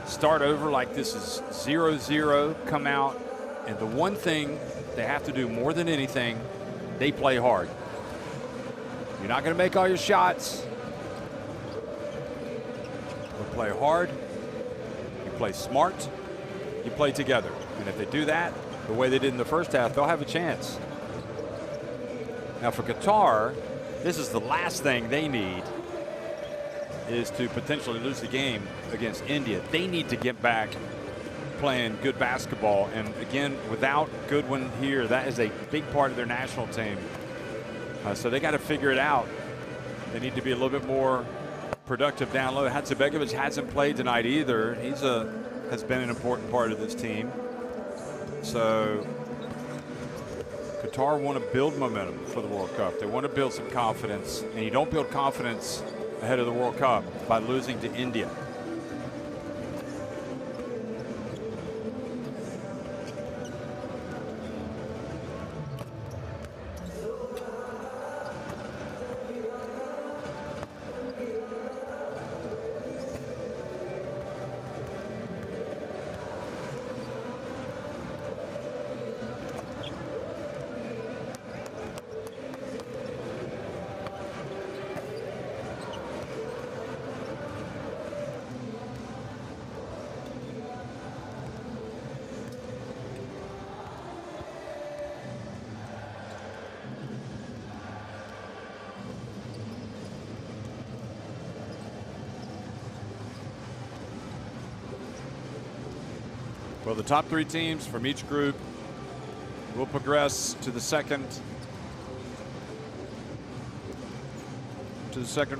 start over like this is 0-0, come out. And the one thing they have to do more than anything, they play hard. You're not going to make all your shots. You play hard, you play smart, you play together. And if they do that the way they did in the first half, they'll have a chance. Now for Qatar, this is the last thing they need, is to potentially lose the game against India. They need to get back playing good basketball. And again, without Goodwin here, that is a big part of their national team. So they got to figure it out. They need to be a little bit more productive down low. Hadzibegovic hasn't played tonight either. He's has been an important part of this team. So Qatar want to build momentum for the World Cup. They want to build some confidence, and you don't build confidence ahead of the World Cup by losing to India. Well, the top 3 teams from each group will progress to the second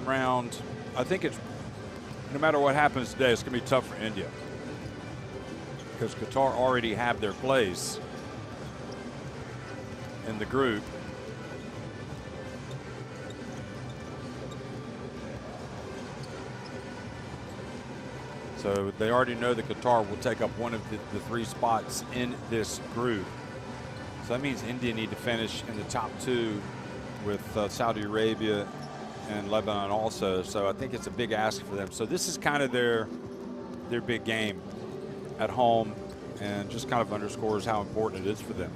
round. I think it's, no matter what happens today, it's going to be tough for India, because Qatar already have their place in the group. So they already know that Qatar will take up one of the 3 spots in this group. So that means India need to finish in the top 2 with Saudi Arabia and Lebanon also. So I think it's a big ask for them. So this is kind of their big game at home, and just kind of underscores how important it is for them.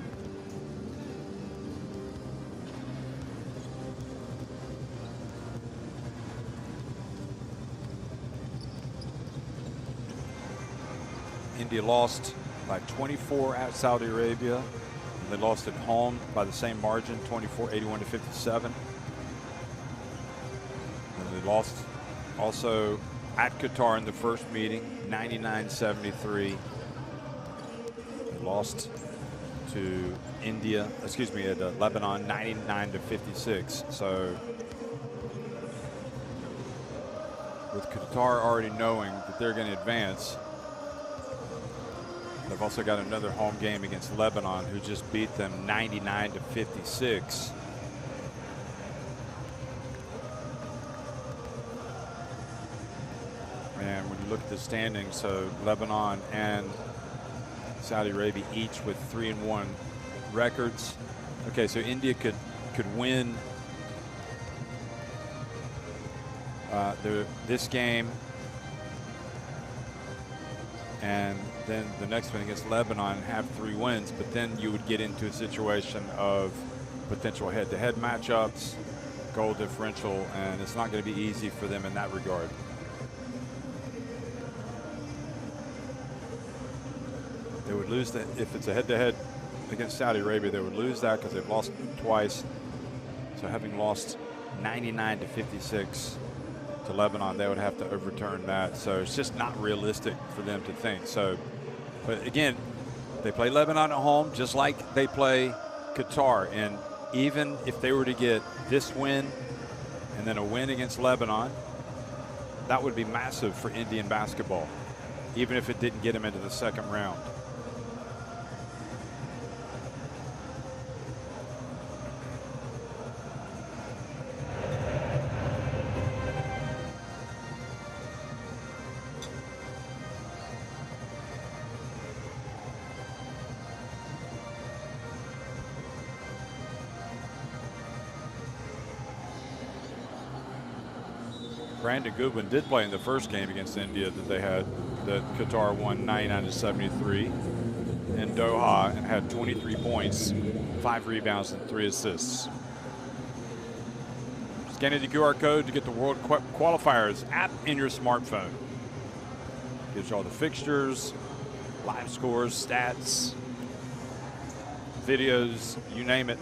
India lost by 24 at Saudi Arabia, and they lost at home by the same margin, 81 to 57. And they lost also at Qatar in the first meeting, 99-73. They lost to India, excuse me, at Lebanon, 99-56. So with Qatar already knowing that they're going to advance, they've also got another home game against Lebanon, who just beat them 99-56. And when you look at the standings, so Lebanon and Saudi Arabia each with 3-1 records. Okay, so India could win this game, and then the next one against Lebanon, have 3 wins, but then you would get into a situation of potential head-to-head matchups, goal differential, and it's not going to be easy for them in that regard. They would lose that if it's a head-to-head against Saudi Arabia. They would lose that because they've lost twice. So having lost 99-56 to Lebanon, they would have to overturn that. So it's just not realistic for them to think. So, but again, they play Lebanon at home just like they play Qatar. And even if they were to get this win and then a win against Lebanon, that would be massive for Indian basketball, even if it didn't get them into the second round. Brandon Goodwin did play in the first game against India that they had, that Qatar won 99-73 in Doha, and had 23 points, 5 rebounds, and 3 assists. Scanning the QR code to get the World Qualifiers app in your smartphone. Gives you all the fixtures, live scores, stats, videos, you name it.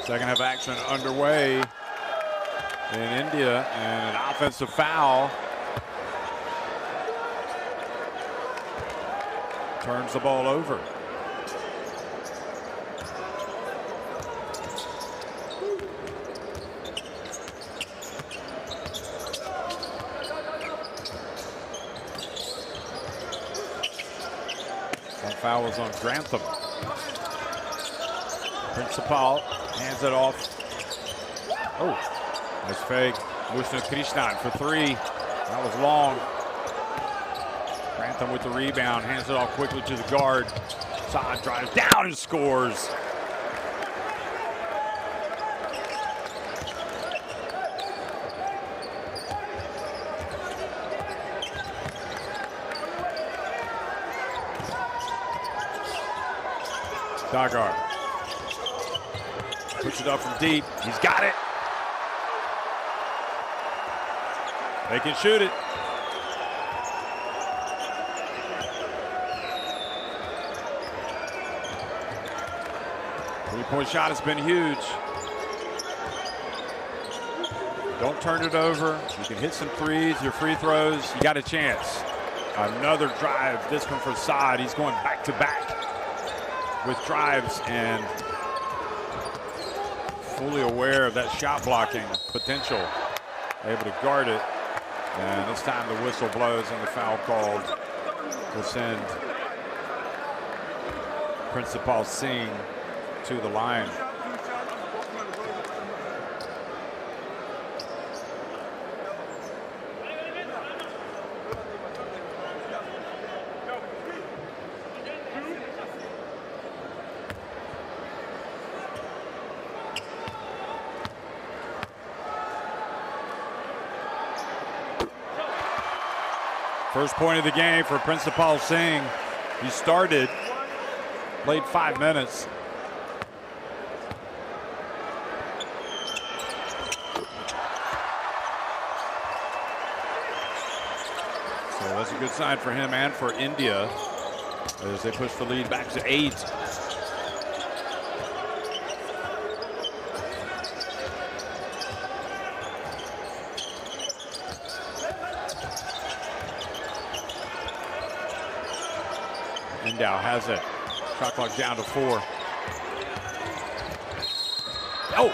Second half action underway in India, and an offensive foul. Turns the ball over. That foul was on Grantham. Principal hands it off. Oh, nice fake. Mushna Krishnan for 3. That was long. Grantham with the rebound, hands it off quickly to the guard. Saad drives down and scores. Dagar puts it up from deep. He's got it. They can shoot it. Three-point shot has been huge. Don't turn it over. You can hit some threes, your free throws. You got a chance. Another drive. This one for Saad. He's going back to back with drives, and fully aware of that shot blocking potential. Able to guard it. And this time the whistle blows and the foul called will send Principal Singh to the line. First point of the game for Principal Singh. He started, played 5 minutes. So that's a good sign for him and for India as they push the lead back to 8. India has it. Shot clock down to 4. Oh!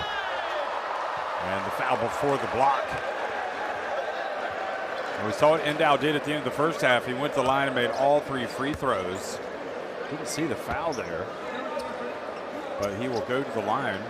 And the foul before the block. And we saw what Endow did at the end of the first half. He went to the line and made all 3 free throws. Didn't see the foul there, but he will go to the line.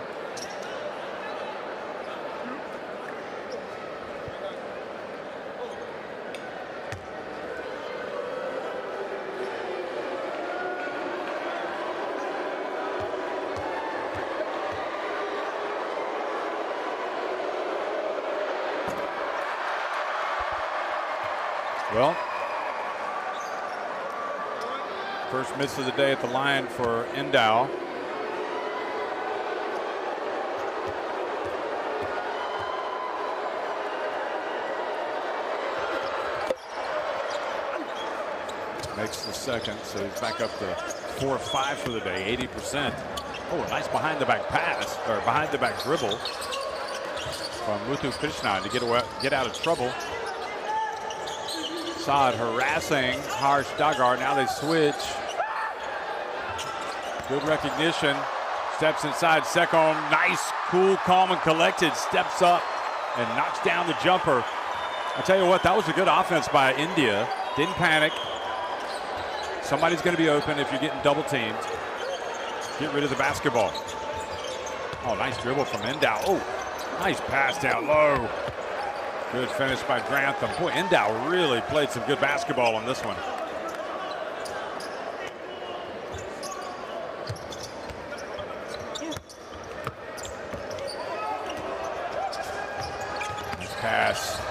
Well, first miss of the day at the line for Endow. Makes the second, so he's back up to 4 of 5 for the day, 80%. Oh, a nice behind the back pass, or behind the back dribble from Muthu Krishnan to get out of trouble. Saad harassing Harsh Dagar. Now they switch. Good recognition. Steps inside. Sekon, nice, cool, calm, and collected. Steps up and knocks down the jumper. I tell you what, that was a good offense by India. Didn't panic. Somebody's going to be open if you're getting double teamed. Get rid of the basketball. Oh, nice dribble from Endow. Oh, nice pass down low. Good finish by Grantham. Boy, Endow really played some good basketball on this one. Nice pass.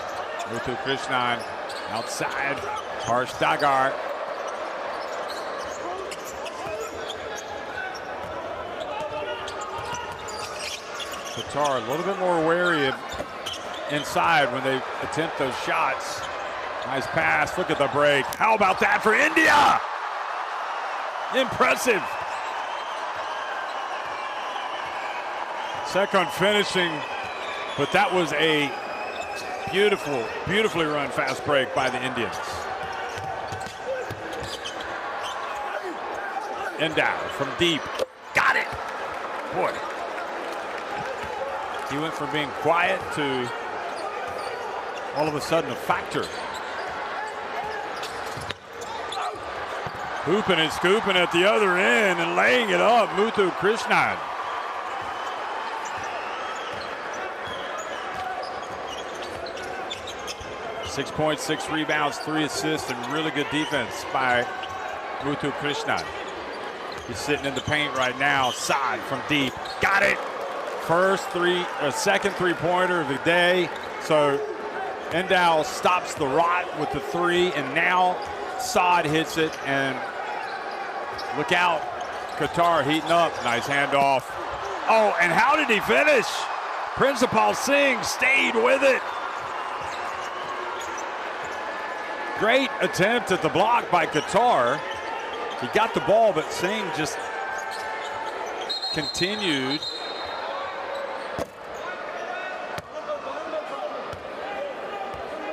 Muthu Krishnan outside. Harsh Dagar. Qatar a little bit more wary of inside when they attempt those shots. Nice pass. Look at the break. How about that for India? Impressive. Second finishing, but that was a beautifully run fast break by the Indians. Endow from deep. Got it. Boy. He went from being quiet to all of a sudden a factor. Hooping and scooping at the other end and laying it up, Muthu Krishnan. Six points, 6 rebounds, 3 assists, and really good defense by Muthu Krishnan. He's sitting in the paint right now. Saad from deep. Got it. Second three-pointer of the day. So Endow stops the rot with the 3, and now Saad hits it, and look out, Qatar heating up. Nice handoff. Oh, and how did he finish? Principal Singh stayed with it. Great attempt at the block by Qatar. He got the ball, but Singh just continued.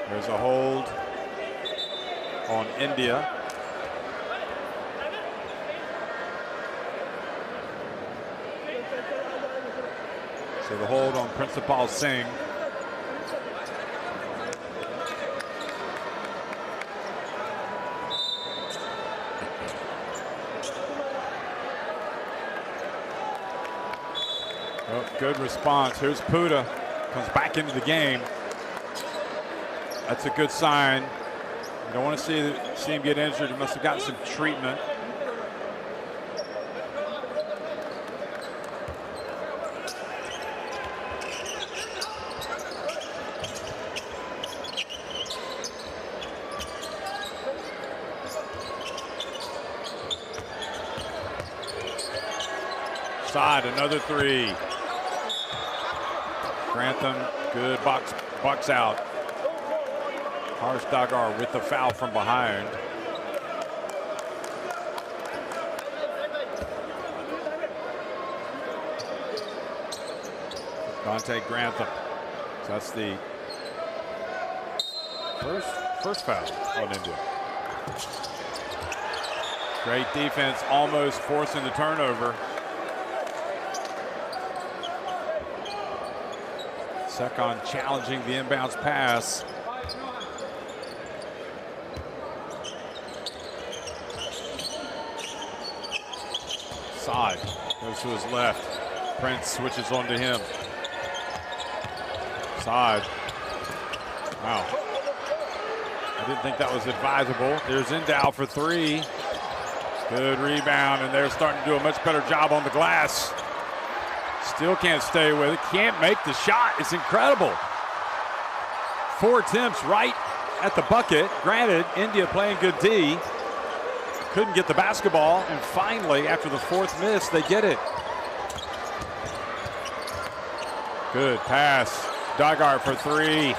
There's a hold on India. So the hold on Principal Singh. Oh, good response. Here's Puda. Comes back into the game. That's a good sign. You don't want to see him get injured. He must have gotten some treatment. side, another three. Grantham, good box out. Harsh Dagar with the foul from behind. Dante Grantham. So that's the first foul on India. Great defense, almost forcing the turnover. Sekon challenging the inbounds pass. Side goes to his left. Prince switches onto him. Side. Wow. I didn't think that was advisable. There's Endow for three. Good rebound, and they're starting to do a much better job on the glass. Still can't stay with it. Can't make the shot. It's incredible. 4 attempts right at the bucket. Granted, India playing good D. Couldn't get the basketball, and finally, after the 4th miss, they get it. Good pass. Dagar for three.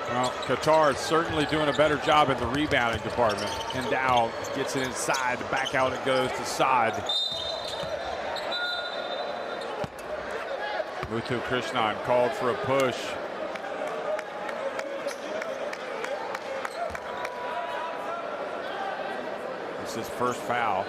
Well, Qatar is certainly doing a better job in the rebounding department. Endow gets it inside. Back out it goes to side. Muthu Krishnan called for a push. It's his first foul.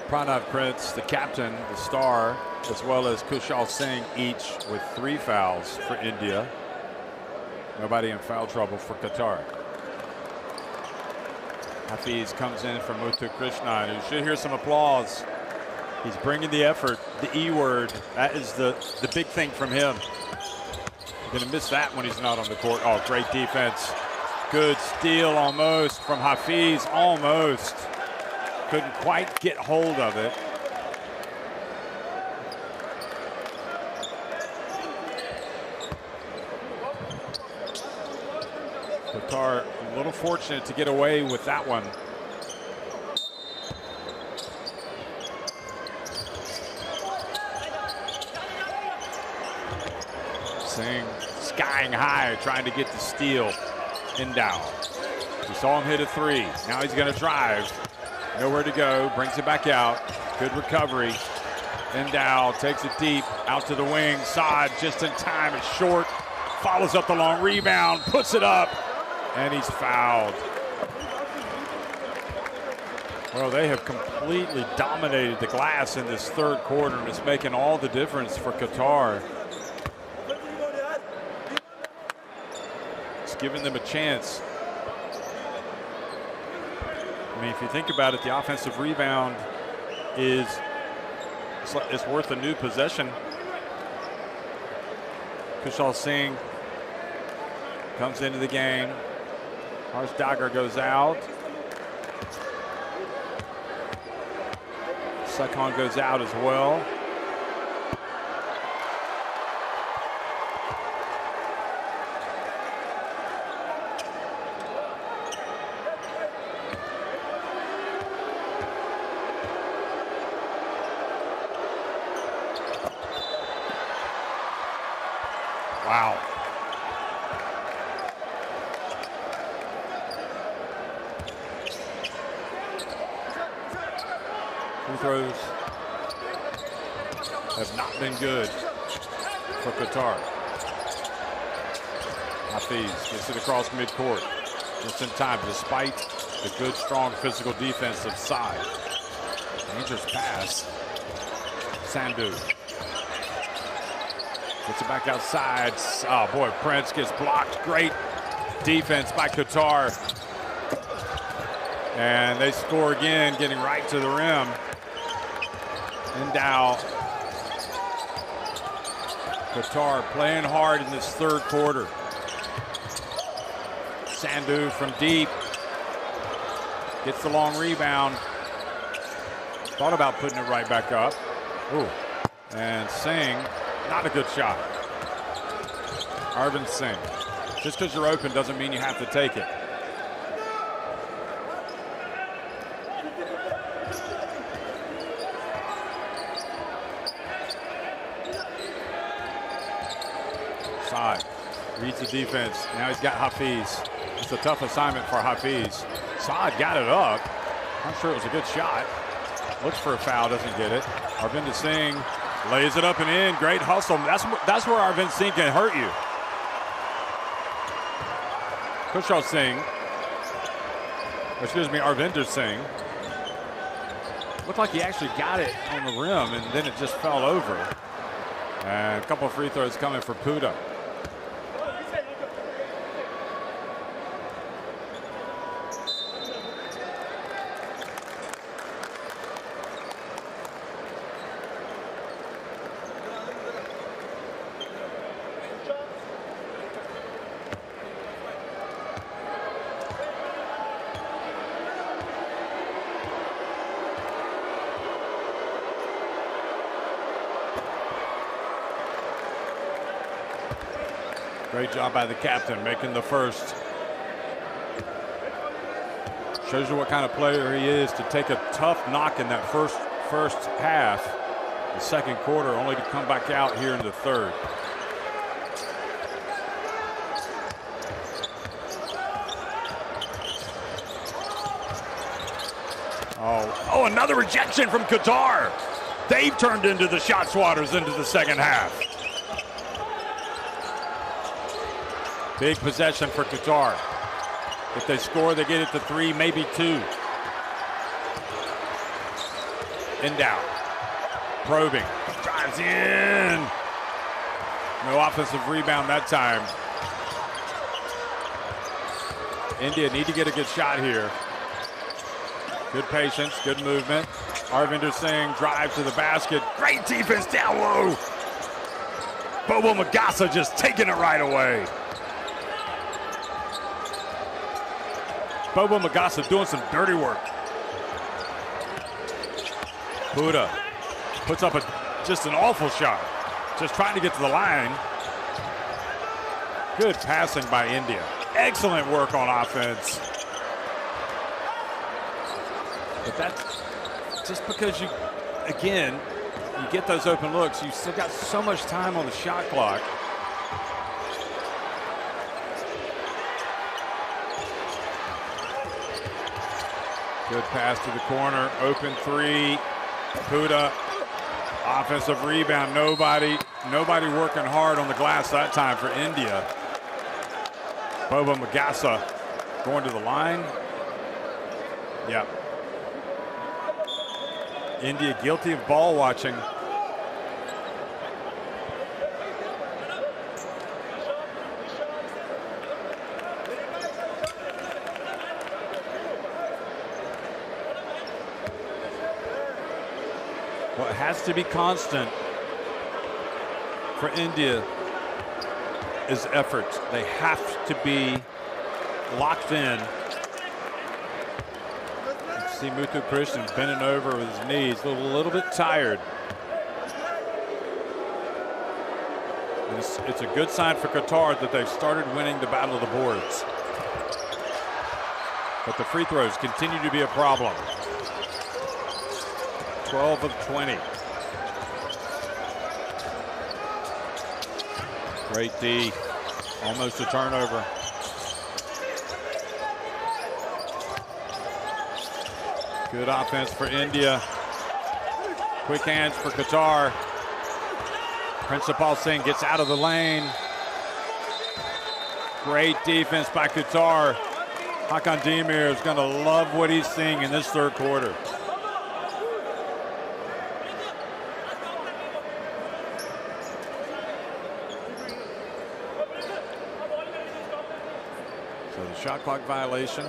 Pranav Prince, the captain, the star, as well as Kushal Singh, each with 3 fouls for India. Nobody in foul trouble for Qatar. Hafiz comes in from Muthu Krishnan, who should hear some applause. He's bringing the effort, the E word. That is the big thing from him. You're gonna miss that when he's not on the court. Oh, great defense. Good steal almost from Hafiz, almost. Couldn't quite get hold of it. Qatar a little fortunate to get away with that one. Singh skying high, trying to get the steal. Endow. We saw him hit a three. Now he's going to drive. Nowhere to go. Brings it back out. Good recovery. Endow takes it deep out to the wing. Saad just in time. It's short. Follows up the long rebound. Puts it up. And he's fouled. Well, they have completely dominated the glass in this third quarter, and it's making all the difference for Qatar. It's giving them a chance. I mean, if you think about it, the offensive rebound is it's worth a new possession. Kushal Singh comes into the game. Harsh Dagar goes out. Sekon goes out as well. Wow. Free throws have not been good for Qatar. Hafiz gets it across midcourt just in time, despite the good, strong physical defense of Side. Dangerous pass. Sandhu gets it back outside. Oh boy, Prince gets blocked. Great defense by Qatar. And they score again, getting right to the rim. Endow. Qatar playing hard in this third quarter. Sandhu from deep. Gets the long rebound. Thought about putting it right back up. Ooh. And Singh Not a good shot. Arvind Singh. Just because you're open doesn't mean you have to take it. Saad reads the defense. Now he's got Hafiz. It's a tough assignment for Hafiz. Saad got it up. I'm sure it was a good shot. Looks for a foul, doesn't get it. Arvind Singh lays it up and in. Great hustle. That's where Arvind Singh can hurt you. Kushal Singh, excuse me, Arvinder Singh. Looked like he actually got it on the rim and then it just fell over. And a couple of free throws coming for Puda. Great job by the captain making the first. Shows you what kind of player he is to take a tough knock in that first half, the second quarter, only to come back out here in the third. Oh, another rejection from Qatar. They've turned into the shot swatters into the second half. Big possession for Qatar. If they score, they get it to 3, maybe 2. In doubt. Probing. Drives in. No offensive rebound that time. India need to get a good shot here. Good patience, good movement. Arvinder Singh drives to the basket. Great defense down low. Bobo Magassa just taking it right away. Bobo Magassa doing some dirty work. Puda puts up just an awful shot. Just trying to get to the line. Good passing by India. Excellent work on offense. But that's just because you get those open looks, you still got so much time on the shot clock. Good pass to the corner, open 3, Puda, offensive rebound, nobody working hard on the glass that time for India. Bobo Magassa going to the line. Yep. India guilty of ball watching. What has to be constant for India is effort. They have to be locked in. You see Muthu Krishnan bending over with his knees, a little bit tired. And it's a good sign for Qatar that they've started winning the battle of the boards. But the free throws continue to be a problem. 12 of 20. Great D. Almost a turnover. Good offense for India. Quick hands for Qatar. Principal Singh gets out of the lane. Great defense by Qatar. Hakan Demir is going to love what he's seeing in this third quarter. So the shot clock violation.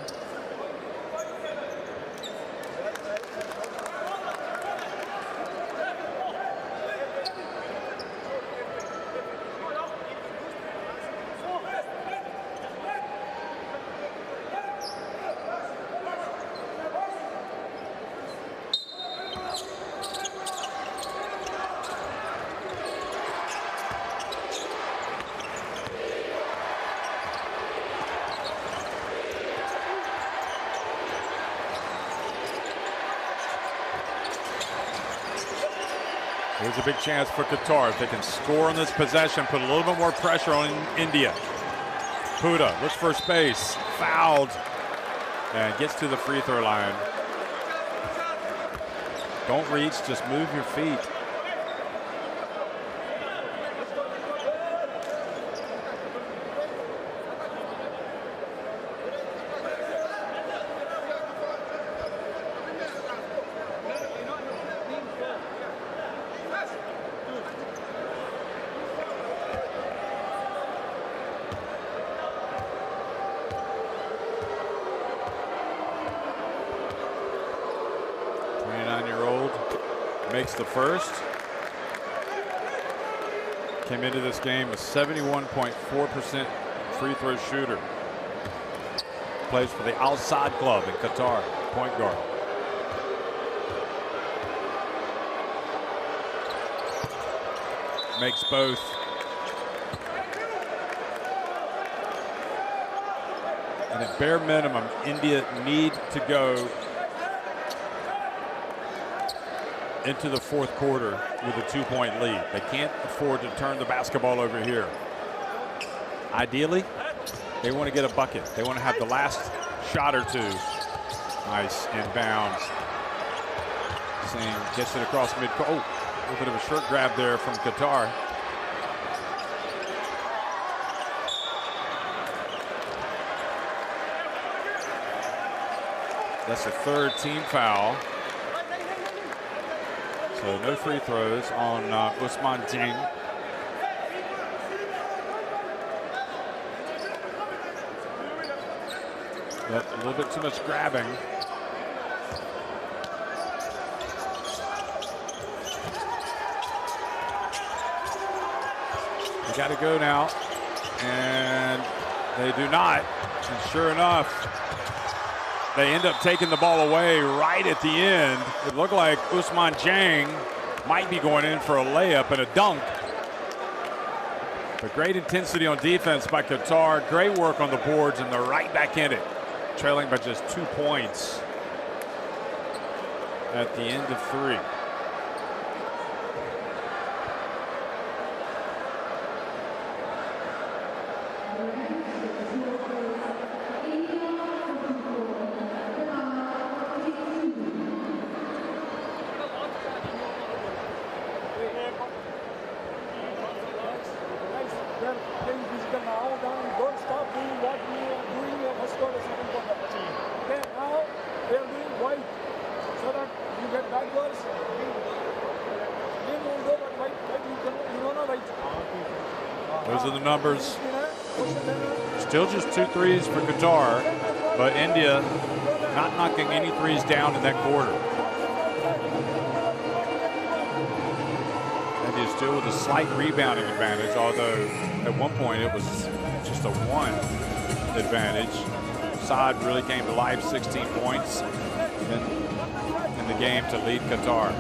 Here's a big chance for Qatar. If they can score on this possession, put a little bit more pressure on India. Puda looks for space, fouled, and gets to the free throw line. Don't reach, just move your feet. Makes the first. Came into this game a 71.4% free throw shooter. Plays for the Al Sadd club in Qatar, point guard. Makes both. And at bare minimum, India need to go into the fourth quarter with a 2-point lead. They can't afford to turn the basketball over here. Ideally, they want to get a bucket. They want to have the last shot or two. Nice inbounds. Singh gets it across midcourt. Oh, a little bit of a short grab there from Qatar. That's the third team foul. So no free throws on Usman Jing. But a little bit too much grabbing. They got to go now, and they do not. And sure enough, they end up taking the ball away right at the end. It looked like Usman Jang might be going in for a layup and a dunk. But great intensity on defense by Qatar. Great work on the boards, and they're right back in it. Trailing by just 2 points at the end of 3. Those are the numbers. Still just 2 threes for Qatar, but India not knocking any threes down in that quarter. India still with a slight rebounding advantage, although at one point it was just a 1 advantage. Saad really came to life, 16 points in the game to lead Qatar.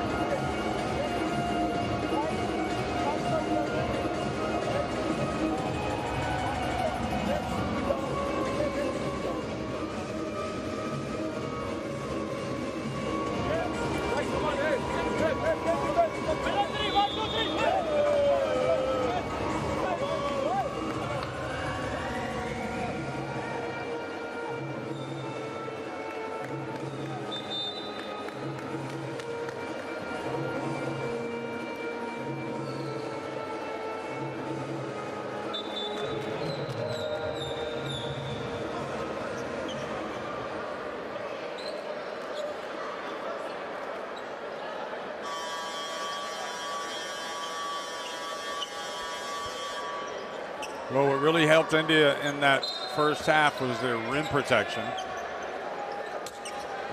Well, what really helped India in that first half was their rim protection.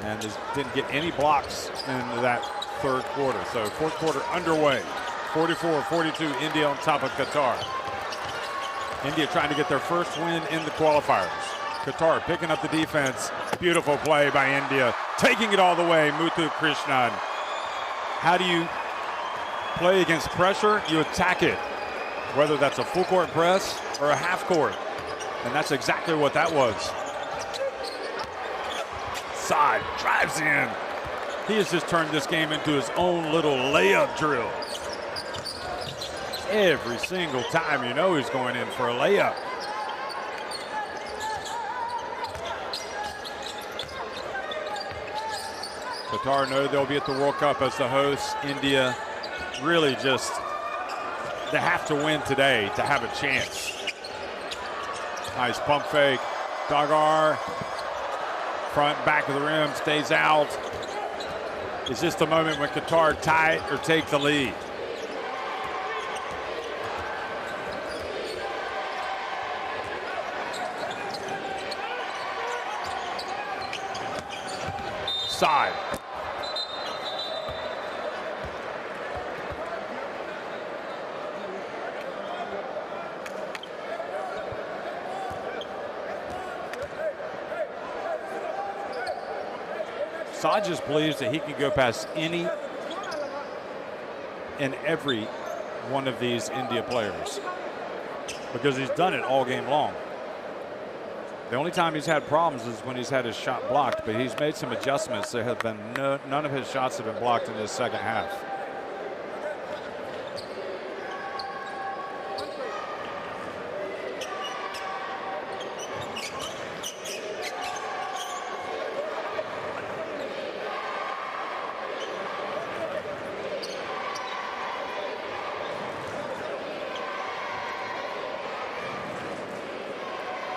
And just didn't get any blocks in that third quarter. So fourth quarter underway. 44-42, India on top of Qatar. India trying to get their first win in the qualifiers. Qatar picking up the defense. Beautiful play by India. Taking it all the way, Muthu Krishnan. How do you play against pressure? You attack it. Whether that's a full court press or a half court. And that's exactly what that was. Saad drives in. He has just turned this game into his own little layup drill. every single time. You know he's going in for a layup. Qatar know they'll be at the World Cup as the hosts. India really just, they have to win today to have a chance. Nice pump fake. Dagar, front, back of the rim, stays out. It's just a moment when Qatar tie it or take the lead. Side. Saad just believes that he can go past any and every one of these India players because he's done it all game long. The only time he's had problems is when he's had his shot blocked, but he's made some adjustments. There have been none of his shots have been blocked in this second half.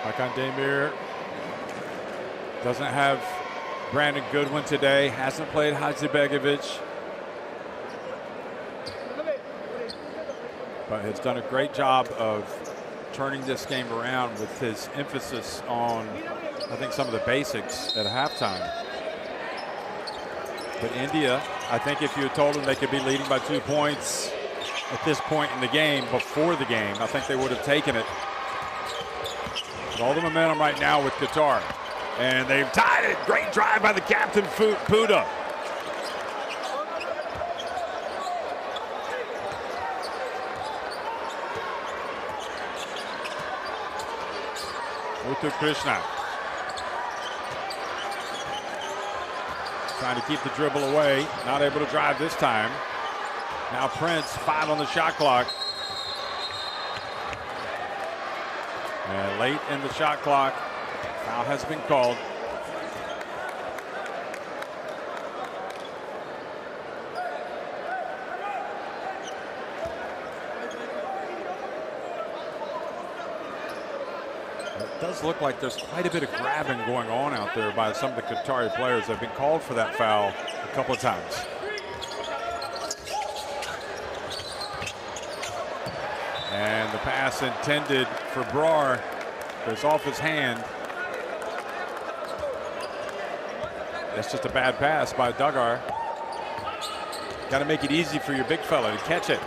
Hakan Demir doesn't have Brandon Goodwin today, hasn't played Hadzibegovic, but has done a great job of turning this game around with his emphasis on, I think, some of the basics at halftime. But India, I think if you had told them they could be leading by 2 points at this point in the game, before the game, I think they would have taken it. All the momentum right now with Qatar. And they've tied it. Great drive by the captain, Puda. Muthu Krishna. Trying to keep the dribble away. Not able to drive this time. Now Prince, 5 on the shot clock. And late in the shot clock, foul has been called. It does look like there's quite a bit of grabbing going on out there by some of the Qatari players. They've been called for that foul a couple of times. And the pass intended for Brar goes off his hand. That's just a bad pass by Dagar. Got to make it easy for your big fella to catch it.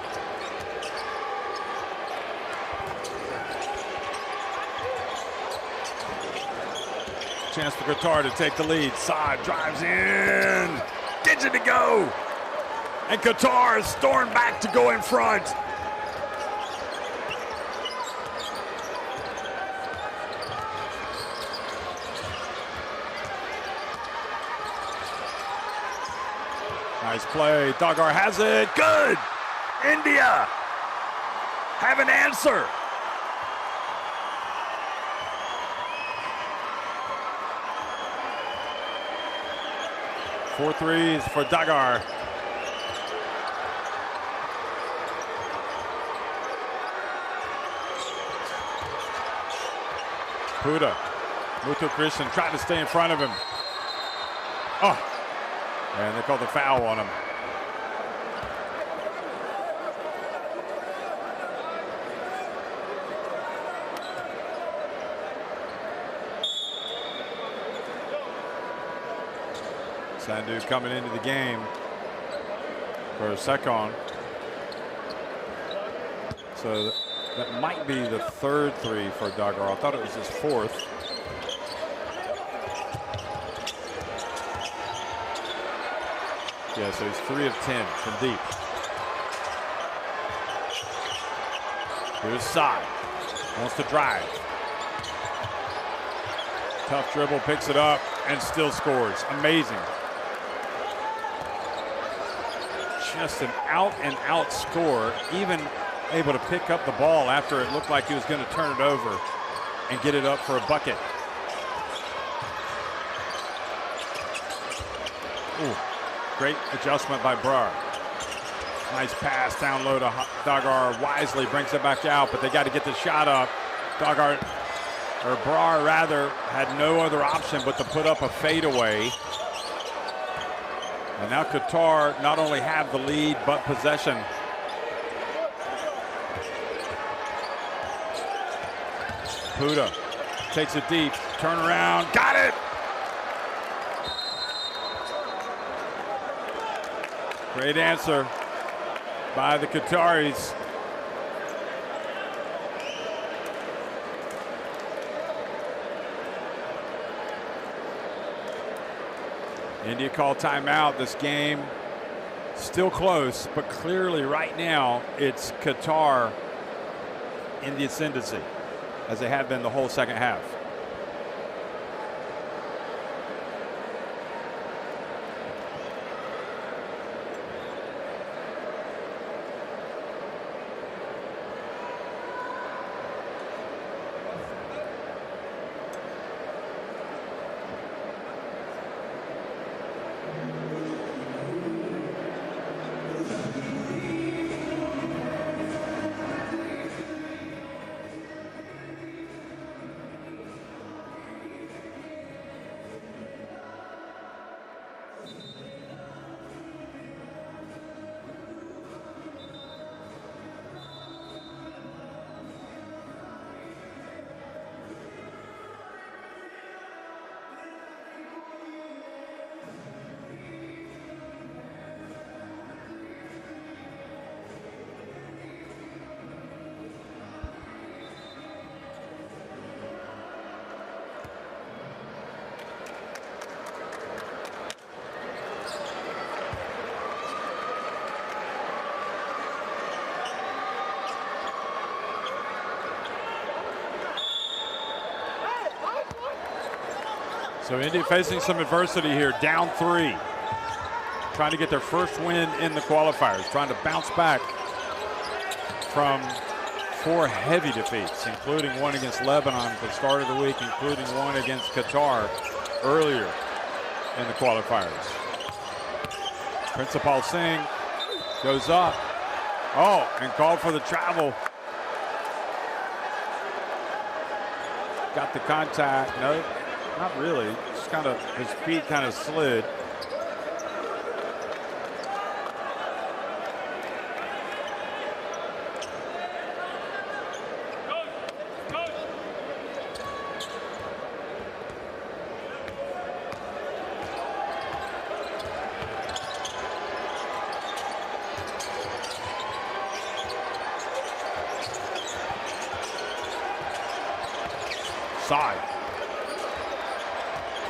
Chance for Qatar to take the lead. Saad drives in, gets it to go. And Qatar is stormed back to go in front. Nice play. Dagar has it. Good. India have an answer. Four threes for Dagar. Puda. Muthu Krishnan trying to stay in front of him. Oh. And they called the foul on him. Sandhu coming into the game for a second. So that might be the third three for Dagar. I thought it was his fourth. Yeah, so he's 3 of 10 from deep. Here's Saad. Wants to drive. Tough dribble, picks it up, and still scores. Amazing. Just an out-and-out score, even able to pick up the ball after it looked like he was going to turn it over and get it up for a bucket. Ooh, great adjustment by Brar. Nice pass down low to Dagar. Wisely brings it back out, but they got to get the shot up. Dagar, or Brar rather, had no other option but to put up a fadeaway. And now Qatar not only have the lead, but possession. Puda takes it deep, turn around, got it! Great answer by the Qataris. India called timeout. This game still close, but clearly right now it's Qatar in the ascendancy, as they have been the whole second half. So India facing some adversity here, down 3. Trying to get their first win in the qualifiers, trying to bounce back from 4 heavy defeats, including one against Lebanon at the start of the week, including one against Qatar earlier in the qualifiers. Principal Singh goes up. Oh, and called for the travel. Got the contact. No, not really. Just kind of, his feet kind of slid.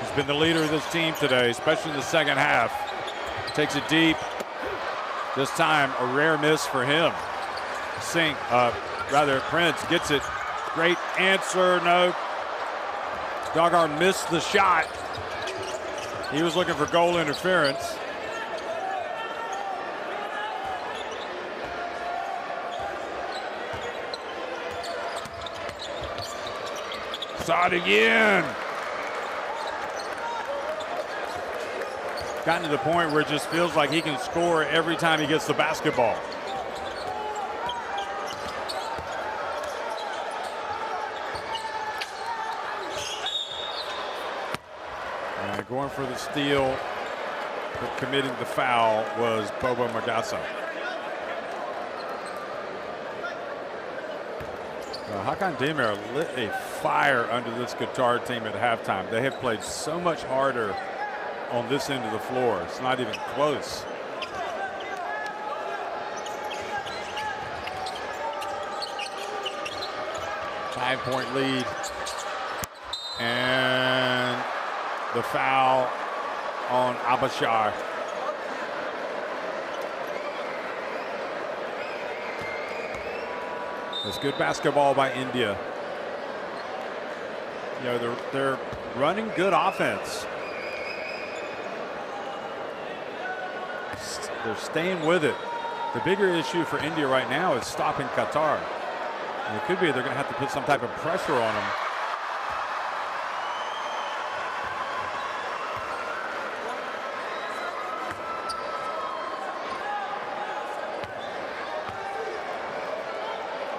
He's been the leader of this team today, especially in the second half. Takes it deep. This time, a rare miss for him. Prince gets it. Great answer. No. Dagar missed the shot. He was looking for goal interference. Saw it again. Gotten to the point where it just feels like he can score every time he gets the basketball. And going for the steal, but committing the foul was Bobo Magasa. Hakan Demir lit a fire under this Qatar team at halftime. They have played so much harder on this end of the floor. It's not even close. Five-point lead. And the foul on Abashar. It's good basketball by India. You know, they're running good offense. They're staying with it. The bigger issue for India right now is stopping Qatar. And it could be they're going to have to put some type of pressure on them.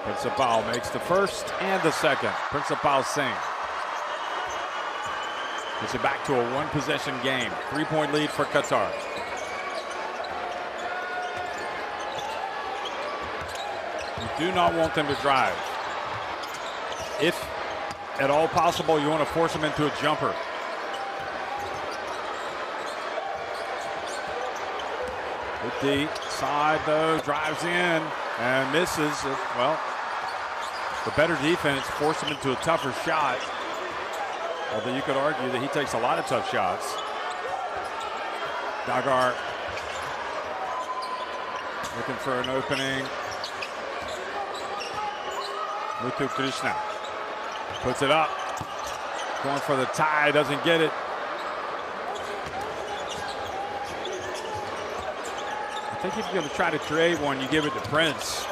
Principal makes the first and the second. Principal Singh. Puts it back to a one-possession game. 3-point lead for Qatar. You do not want them to drive. If at all possible, you want to force them into a jumper. Good deep side though, drives in and misses. Well, the better defense forced him into a tougher shot. Although you could argue that he takes a lot of tough shots. Dagar looking for an opening. Muthu Krishna puts it up. Going for the tie, doesn't get it. I think if you're going to try to create one, you give it to Prince.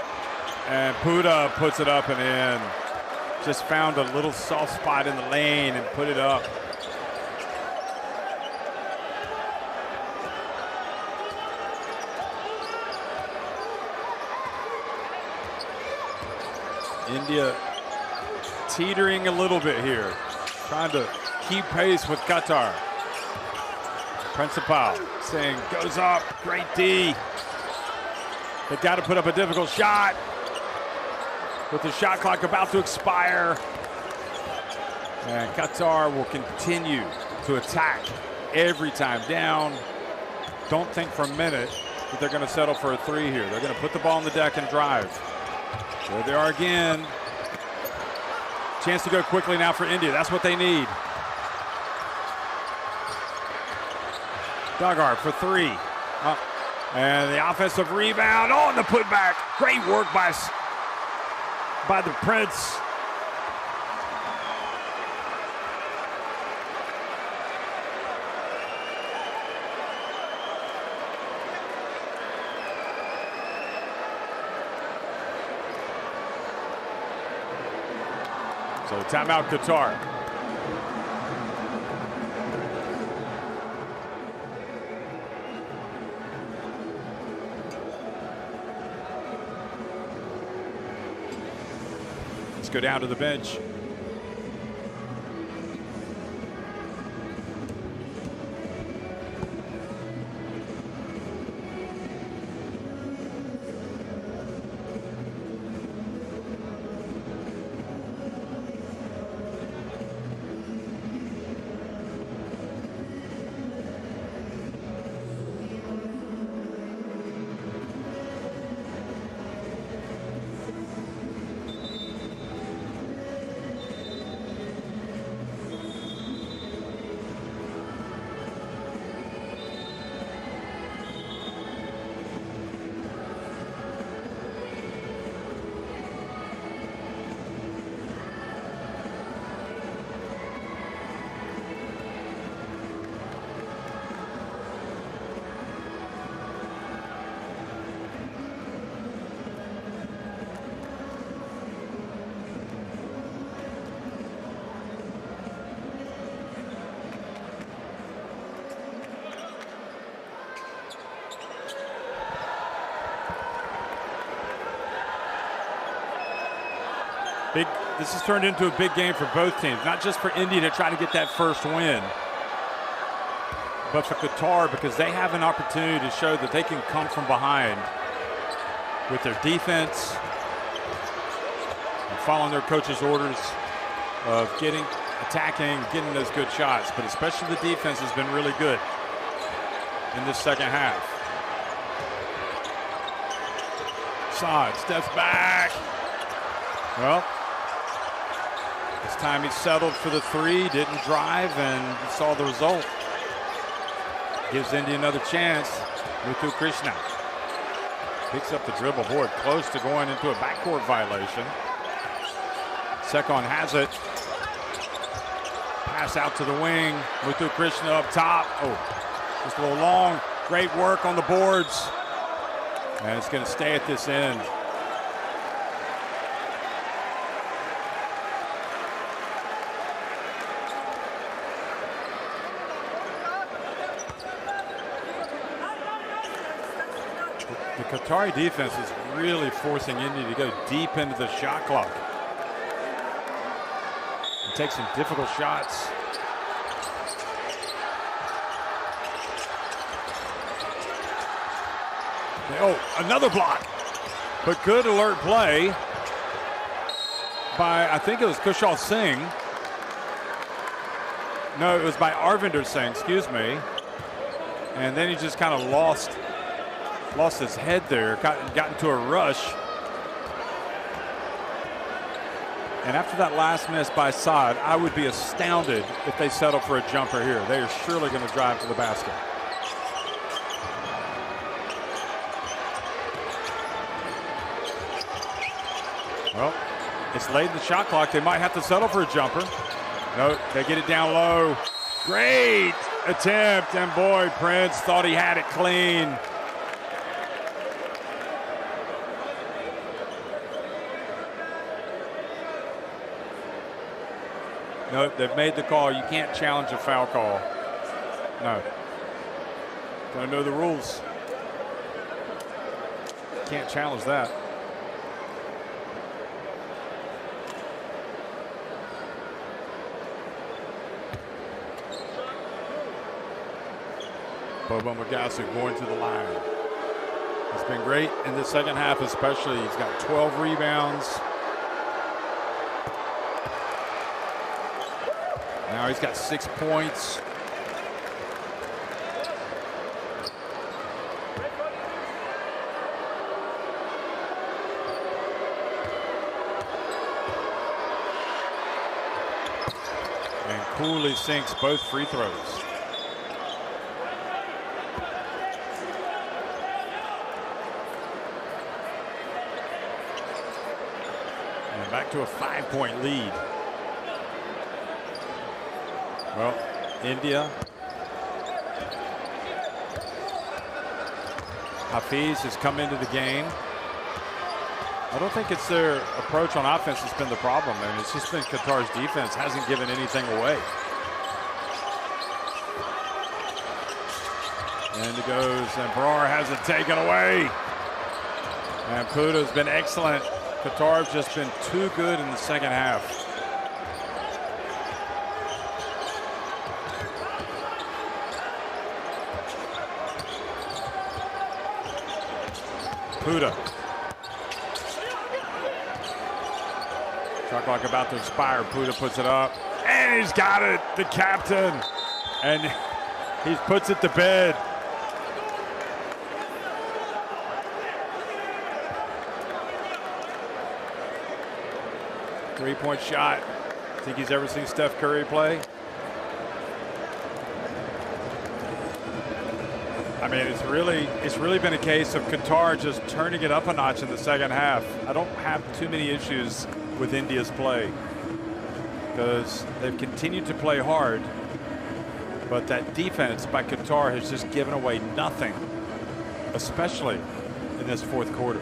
And Puda puts it up and in. Just found a little soft spot in the lane and put it up. India teetering a little bit here, trying to keep pace with Qatar. Principal saying goes up, great D. They got to put up a difficult shot with the shot clock about to expire. And Qatar will continue to attack every time down. Don't think for a minute that they're going to settle for a three here. They're going to put the ball on the deck and drive. There they are again. Chance to go quickly now for India. That's what they need. Dagar for three. And the offensive rebound on the putback. Great work by the Prince. So timeout Qatar. Let's go down to the bench. This has turned into a big game for both teams, not just for India to try to get that first win, but for Qatar because they have an opportunity to show that they can come from behind with their defense and following their coach's orders of attacking, getting those good shots. But especially the defense has been really good in this second half. Saad steps back. Well, this time he settled for the three, didn't drive, and you saw the result. Gives India another chance. Muthu Krishna picks up the dribble. Boy, close to going into a backcourt violation. Sekon has it. Pass out to the wing. Muthu Krishna up top. Oh, just a little long. Great work on the boards. And it's going to stay at this end. The Qatari defense is really forcing India to go deep into the shot clock. And take some difficult shots. Oh, another block. But good alert play by, I think it was Kushal Singh. No, it was by Arvinder Singh, excuse me. And then he just kind of lost his head there, got into a rush. And after that last miss by Saad, I would be astounded if they settle for a jumper here. They are surely going to drive to the basket. Well, it's late in the shot clock. They might have to settle for a jumper. No, they get it down low. Great attempt, and boy, Prince thought he had it clean. No, they've made the call. You can't challenge a foul call. No. Gotta know the rules. Can't challenge that. Bobo Magasu going to the line. He's been great in the second half especially. He's got 12 rebounds. Now he's got 6 points. And coolly sinks both free throws. And back to a 5-point lead. Well, India. Hafiz has come into the game. I don't think it's their approach on offense that's been the problem. I mean, it's just been Qatar's defense hasn't given anything away. And it goes, and Brar has it taken away. And Puda's been excellent. Qatar have just been too good in the second half. Puda. Shot clock about to expire. Puda puts it up. And he's got it. The captain. And he puts it to bed. Three-point shot. Think he's ever seen Steph Curry play? I mean, it's really been a case of Qatar just turning it up a notch in the second half. I don't have too many issues with India's play because they've continued to play hard, but that defense by Qatar has just given away nothing, especially in this fourth quarter.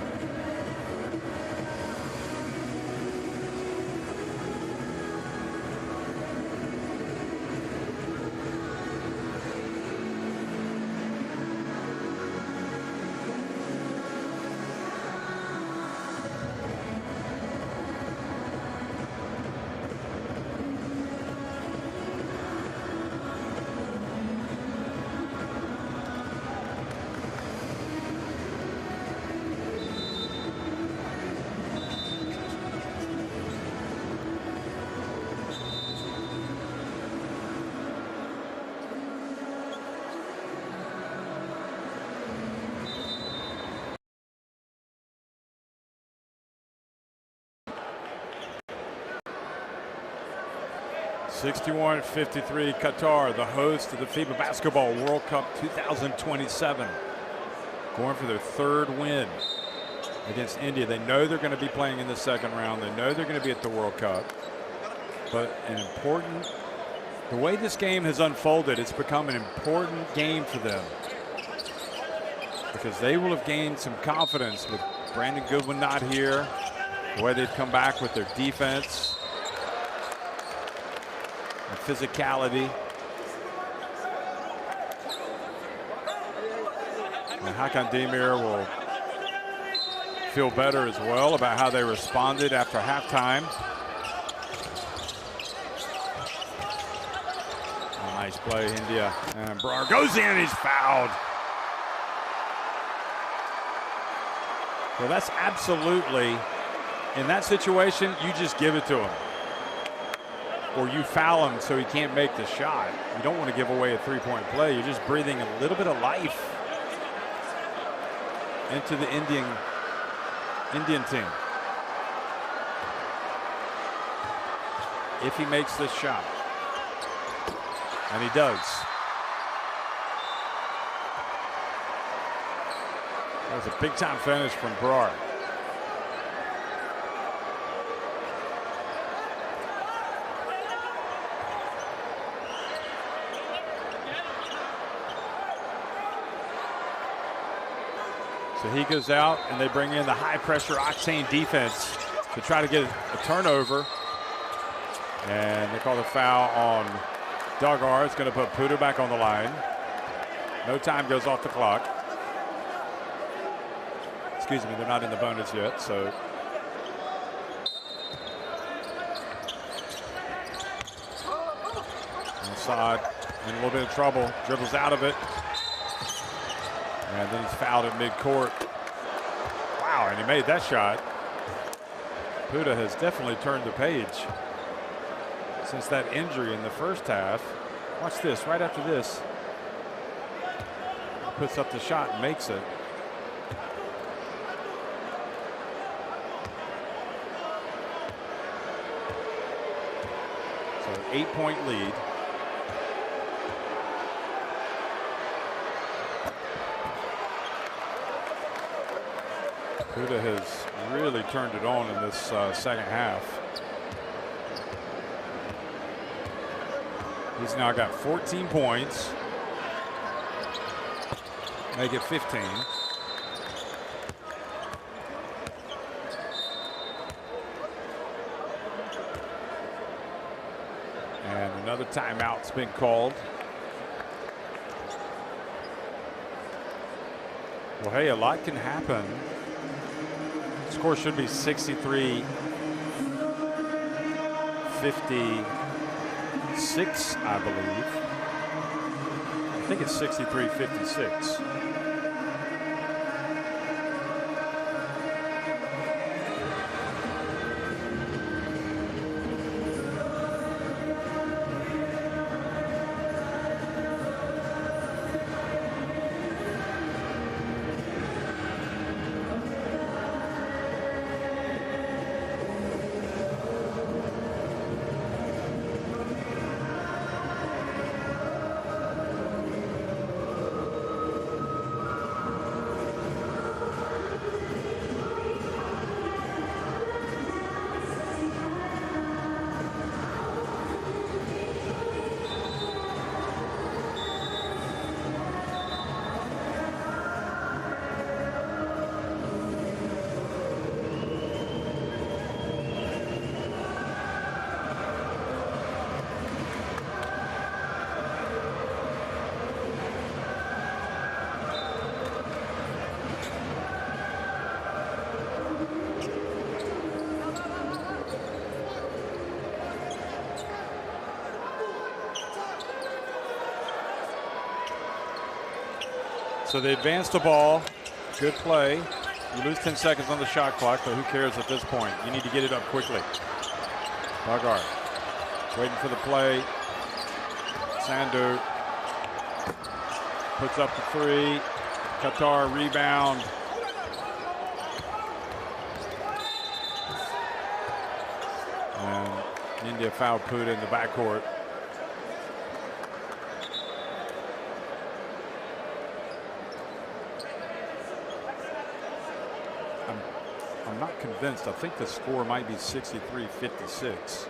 (61-53) Qatar, the host of the FIBA Basketball World Cup 2027, going for their third win against India. They know they're going to be playing in the second round. They know they're going to be at the World Cup. But the way this game has unfolded, it's become an important game for them. because they will have gained some confidence with Brandon Goodwin not here, the way they've come back with their defense and physicality. And Hakan Demir will feel better as well about how they responded after halftime. Oh, nice play, India. And Brar goes in, he's fouled. Well, that's absolutely, in that situation, you just give it to him. Or you foul him so he can't make the shot. You don't want to give away a three-point play. You're just breathing a little bit of life into the Indian team. If he makes this shot, and he does. That was a big-time finish from Brar. So he goes out, and they bring in the high-pressure octane defense to try to get a turnover. And they call the foul on Duggar. It's going to put Puda back on the line. No time goes off the clock. Excuse me, they're not in the bonus yet, so. Inside, in a little bit of trouble, dribbles out of it. And then he's fouled at midcourt. Wow, and he made that shot. Puda has definitely turned the page since that injury in the first half. Watch this, right after this. Puts up the shot and makes it. So 8-point lead. Puda has really turned it on in this second half. He's now got 14 points. Make it 15. And another timeout's been called. Well, hey, a lot can happen. Score should be 63-56, I believe. I think it's 63-56. So they advance the ball. Good play. You lose 10 seconds on the shot clock, but who cares at this point? You need to get it up quickly. Duggar waiting for the play. Sandu puts up the three. Qatar rebound. And India fouled Puda in the backcourt. I'm not convinced. I think the score might be 63-56.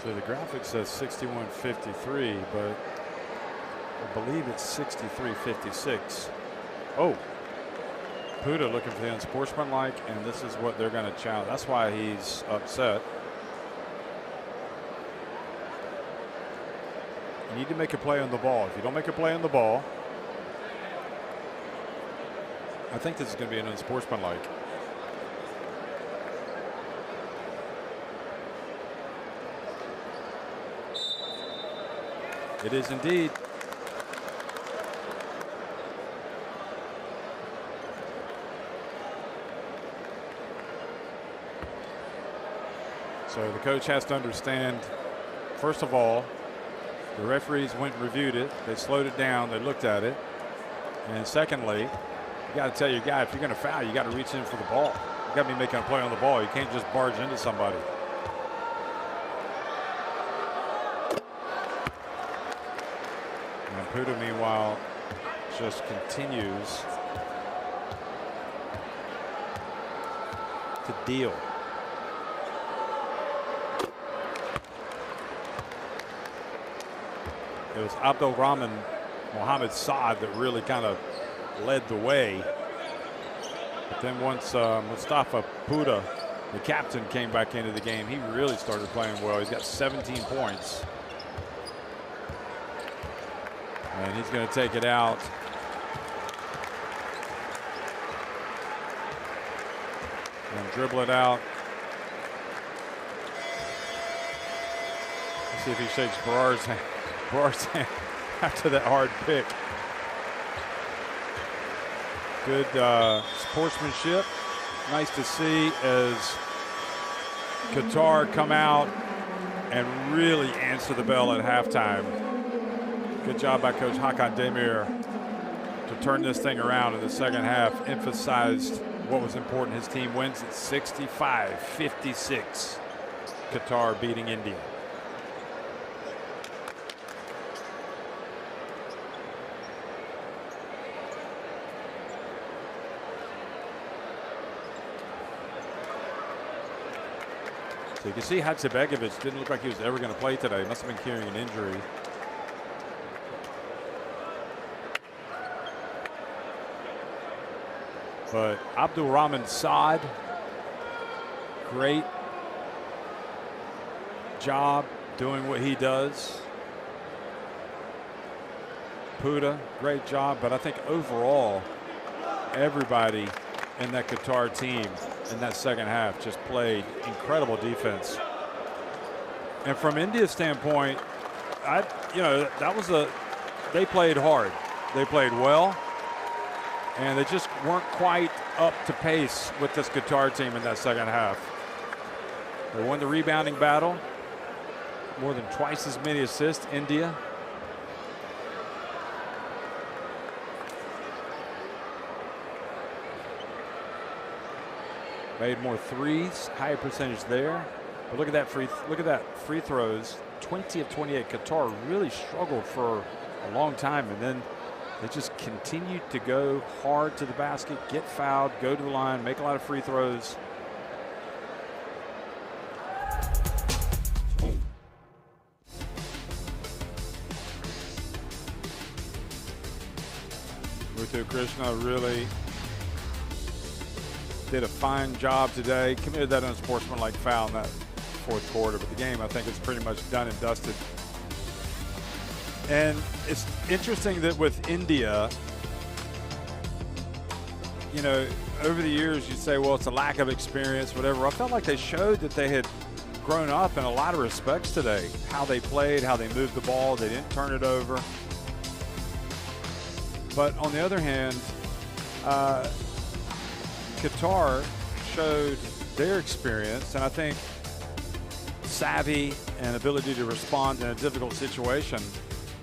So the graphic says 61-53, but I believe it's 63-56. Oh, Puda looking for the unsportsmanlike, and this is what they're going to challenge. That's why he's upset. You need to make a play on the ball. If you don't make a play on the ball, I think this is going to be an unsportsmanlike. It is indeed. So the coach has to understand, first of all, the referees went and reviewed it. They slowed it down. They looked at it. And secondly, you got to tell your guy, if you're going to foul, you got to reach in for the ball. You got to be making a play on the ball. You can't just barge into somebody. And Puda, meanwhile, just continues to deal. It was Abdulrahman Mohamed Saad that really kind of led the way. But then once Mustafa Puda, the captain, came back into the game, he really started playing well. He's got 17 points. And he's going to take it out. And dribble it out. Let's see if he shakes Barr's hand. After that hard pick. Good sportsmanship. Nice to see as Qatar come out and really answer the bell at halftime. Good job by Coach Hakan Demir to turn this thing around in the second half. Emphasized what was important. His team wins at 65-56. Qatar beating India. So you can see Hadzibegovic didn't look like he was ever going to play today. Must have been carrying an injury. But Abdulrahman Saad, great job doing what he does. Puda, great job. But I think overall, everybody in that Qatar team in that second half just played incredible defense. And from India's standpoint, they played hard. They played well, and they just weren't quite up to pace with this Qatar team in that second half. They won the rebounding battle, more than twice as many assists, India. Made more threes, higher percentage there. But look at that free throws, 20 of 28. Qatar really struggled for a long time, and then they just continued to go hard to the basket, get fouled, go to the line, make a lot of free throws. Muthu Krishna really did a fine job today. Committed that unsportsmanlike foul in that fourth quarter, but the game I think is pretty much done and dusted. And it's interesting that with India, over the years you say, well, it's a lack of experience, whatever. I felt like they showed that they had grown up in a lot of respects today. How they played, how they moved the ball, they didn't turn it over. But on the other hand, Qatar showed their experience, and I think savvy and ability to respond in a difficult situation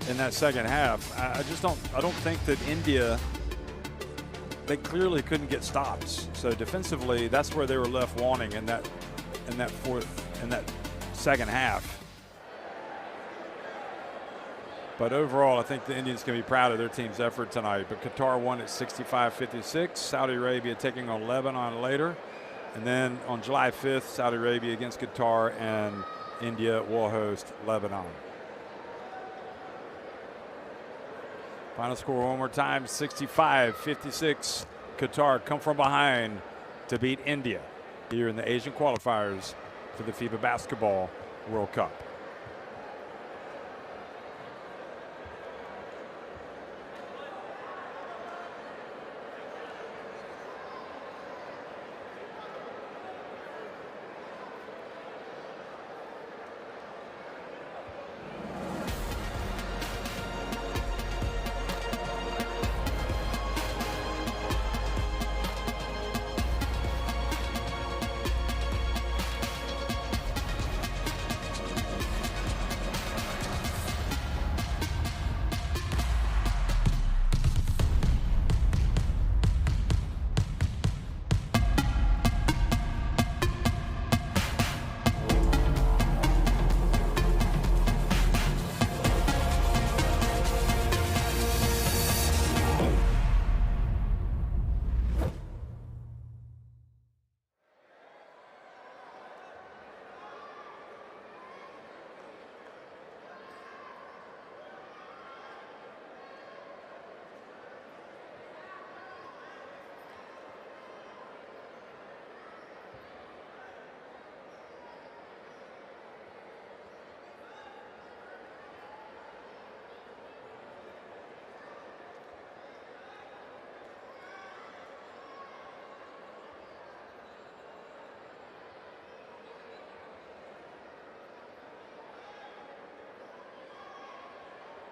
in that second half. I don't think that India, they clearly couldn't get stops. So defensively, that's where they were left wanting in that second half. But overall, I think the Indians can be proud of their team's effort tonight. But Qatar won at 65-56. Saudi Arabia taking on Lebanon later. And then on July 5th, Saudi Arabia against Qatar, and India will host Lebanon. Final score one more time, 65-56. Qatar come from behind to beat India here in the Asian qualifiers for the FIBA Basketball World Cup.